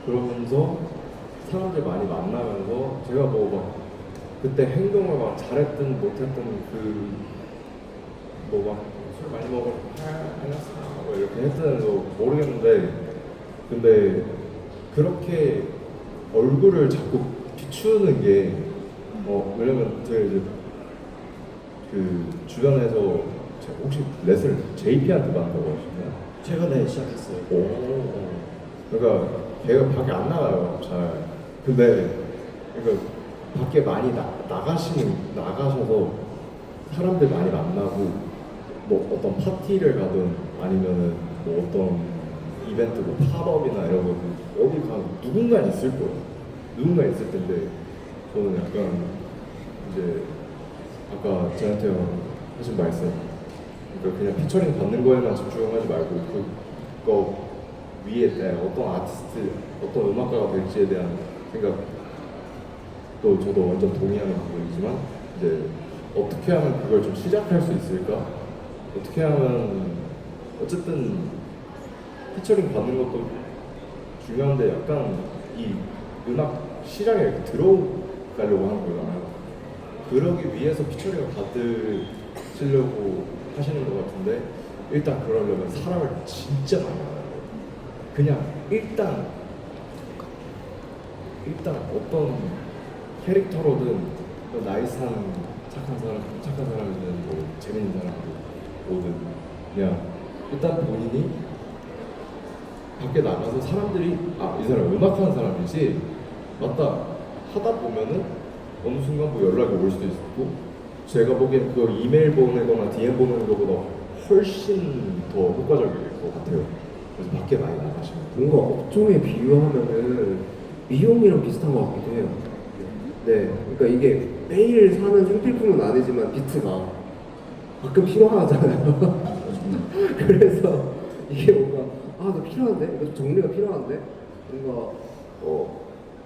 그러면서 사람들 많이 만나면서 제가 막 그때 행동을 막 잘했든 못했든 술 많이 먹어 뭐 이렇게 했든 모르겠는데 근데 그렇게 얼굴을 자꾸 비추는 게 왜냐면 제가 이제 주변에서 혹시 렛을 JP한테 받는다고 하시나요? 최근에 시작했어요. 그러니까 걔가 밖에 안 나가요 잘. 근데 그러니까 밖에 많이 나가셔서 사람들 많이 만나고 어떤 파티를 가든 아니면은 어떤 이벤트 팝업이나 이런 거 어디 가면 누군가 있을 거예요. 누군가 있을 텐데 저는 약간 이제 아까 저한테 하신 말씀 그러니까 그냥 피처링 받는 거에만 집중하지 말고 그거 위에 어떤 아티스트, 어떤 음악가가 될지에 대한 생각도 저도 완전 동의하는 부분이지만 이제 어떻게 하면 그걸 좀 시작할 수 있을까? 어떻게 하면 어쨌든 피처링 받는 것도 중요한데 약간 이 음악 시장에 이렇게 들어가려고 하는 거잖아요. 그러기 위해서 피처링을 받으시려고 하시는 것 같은데 일단 그러려면 사람을 진짜 많이 만나야 돼요. 그냥 일단 어떤 캐릭터로든 뭐 나이스한 착한 사람이든 뭐 재밌는 사람이든 뭐든 그냥 일단 본인이 밖에 나가서 사람들이 아 이 사람 음악하는 사람이지 맞다 하다 보면은 어느 순간 뭐 연락이 올 수도 있고 제가 보기엔 그 이메일 보내거나 DM 보내는 것보다 훨씬 더 효과적일 것 같아요. 그래서 밖에 많이 나가시면 뭔가 업종에 비유하면은 미용이랑 비슷한 것 같기도 해요. 네, 그러니까 이게 매일 사는 생필품은 아니지만 비트가 가끔 필요하잖아요. 그래서 이게 뭔가 아, 너 필요한데? 이거 정리가 필요한데? 뭔가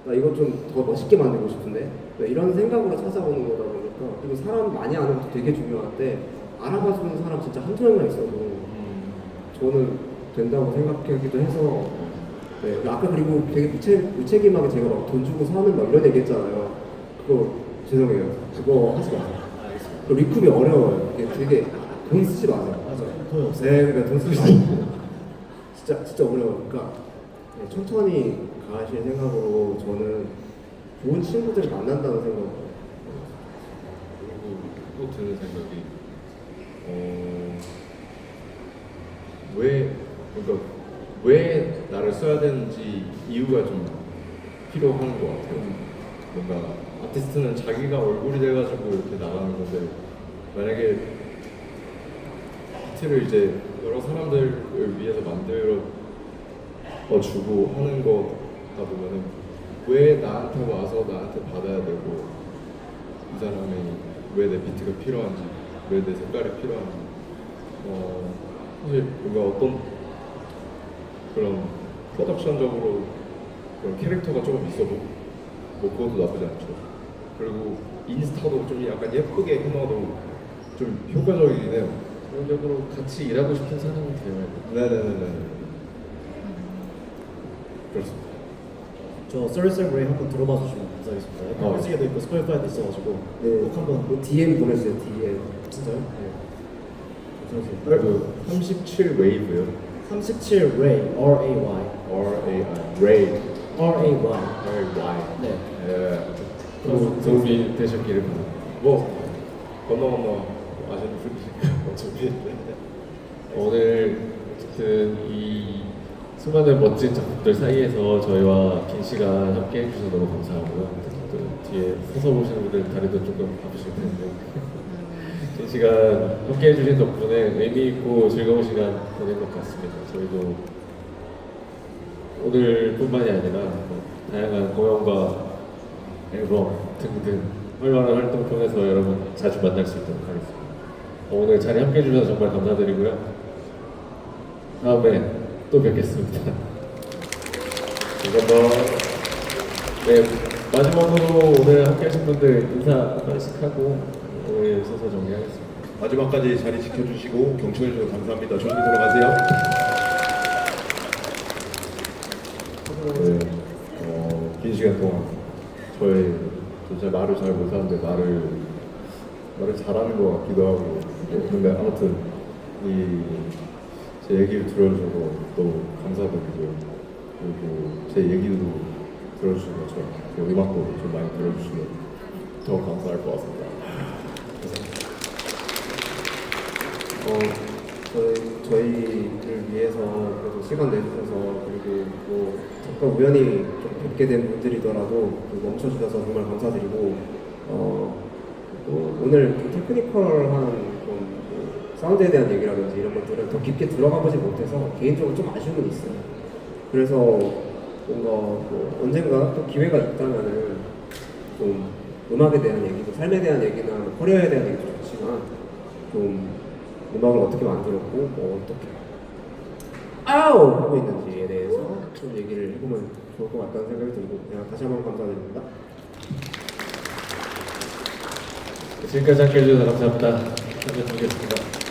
나 이거 좀 더 멋있게 만들고 싶은데? 이런 생각으로 찾아오는 거다 보니까 그리고 사람 많이 아는 것도 되게 중요한데 알아봐주는 사람 진짜 한두 명만 있어도 저는 된다고 생각하기도 해서 네, 아까 그리고 되게 무책임하게 제가 막 돈 주고 사는 막 이런 얘기 했잖아요. 그거 죄송해요. 그거 하지 마세요. 그 리쿱이 어려워요. 이게 되게 돈 쓰지 마세요. 맞아요. 돈이 없어요. 네, 그러니까 돈 쓰지 마시고 진짜 어려우니까 네, 천천히 가실 생각으로 저는 좋은 친구들 만난다는 생각으로 그리고 또 드는 생각이 왜 나를 써야 되는지 이유가 좀 필요한 것 같아요. 뭔가 아티스트는 자기가 얼굴이 돼가지고 이렇게 나가는 건데 만약에 비트를 이제 여러 사람들을 위해서 만들어 주고 하는 거다 보면은 왜 나한테 와서 나한테 받아야 되고 이 사람이 왜 내 비트가 필요한지 왜 내 색깔이 필요한지 사실 뭔가 어떤 그런 프로덕션적으로 그런 캐릭터가 조금 있어도 뭐 그것도 나쁘지 않죠. 그리고 인스타도 좀 약간 예쁘게 해놔도 좀 효과적이긴 해요. 기본적으로 같이 일하고 싶은 사람이 되어야 돼. 네네네네. 그렇습니다. 저 썰썰 브레이 한번 들어봐 주시면 감사하겠습니다. 약간 뮤직에도 있고 스포티파이도 있어가지고 네, 꼭 한번 뭐 DM 보내주세요. DM 진짜요? 그 37 웨이브요. 37 레이 R-A-Y 레이 R-A-Y R-Y. 네. 예. 도움이 되셨기를 바랍니다. 뭐 건너 아시는 분이니까 어차피 오늘 어쨌든 이 수많은 멋진 작품들 사이에서 저희와 긴 시간 함께 해주셔서 너무 감사하고요. 또 뒤에 서서 보시는 분들 다리도 조금 아프실 텐데 긴 시간 함께 해주신 덕분에 의미 있고 즐거운 시간 보낸 것 같습니다. 저희도 오늘뿐만이 아니라 뭐 다양한 공연과 앨범 등등 활발한 활동 통해서 여러분 자주 만날 수 있도록 하겠습니다. 오늘 자리 함께 해주셔서 정말 감사드리고요. 다음에 또 뵙겠습니다. 감사합니다. 네, 마지막으로 오늘 함께 하신 분들 인사 한 번씩 하고 오늘 서서 정리하겠습니다. 마지막까지 자리 지켜주시고 경청해 주셔서 감사합니다. 조심히 들어가세요. 네, 긴 시간 동안 진짜 말을 잘 못하는데 말을 잘하는 것 같기도 하고 근데 아무튼 제 얘기를 들어주셔서 너무 감사드리고요. 그리고 제 얘기도 들어주신 것처럼 그 음악도 좀 많이 들어주시면 더 감사할 것 같습니다. 저희를 위해서 그래도 시간 내주셔서 그리고 뭐 잠깐 우연히 좀 뵙게 된 분들이더라도 좀 멈춰주셔서 정말 감사드리고 또 오늘 좀 테크니컬한 좀 사운드에 대한 얘기라든지 이런 것들을 더 깊게 들어가보지 못해서 개인적으로 좀 아쉬움은 있어요. 그래서 뭔가 뭐 언젠가 또 기회가 있다면은 좀 음악에 대한 얘기도 삶에 대한 얘기나 커리어에 대한 얘기도 좋지만 좀 음악을 어떻게 만들었고 뭐 어떻게 하고 있는지에 대해서 좀 얘기를 해보면 좋을 것 같다는 생각이 들고 그냥 다시 한번 감사드립니다. 지금까지 함께 해주셔서 감사합니다. 감사드리겠습니다.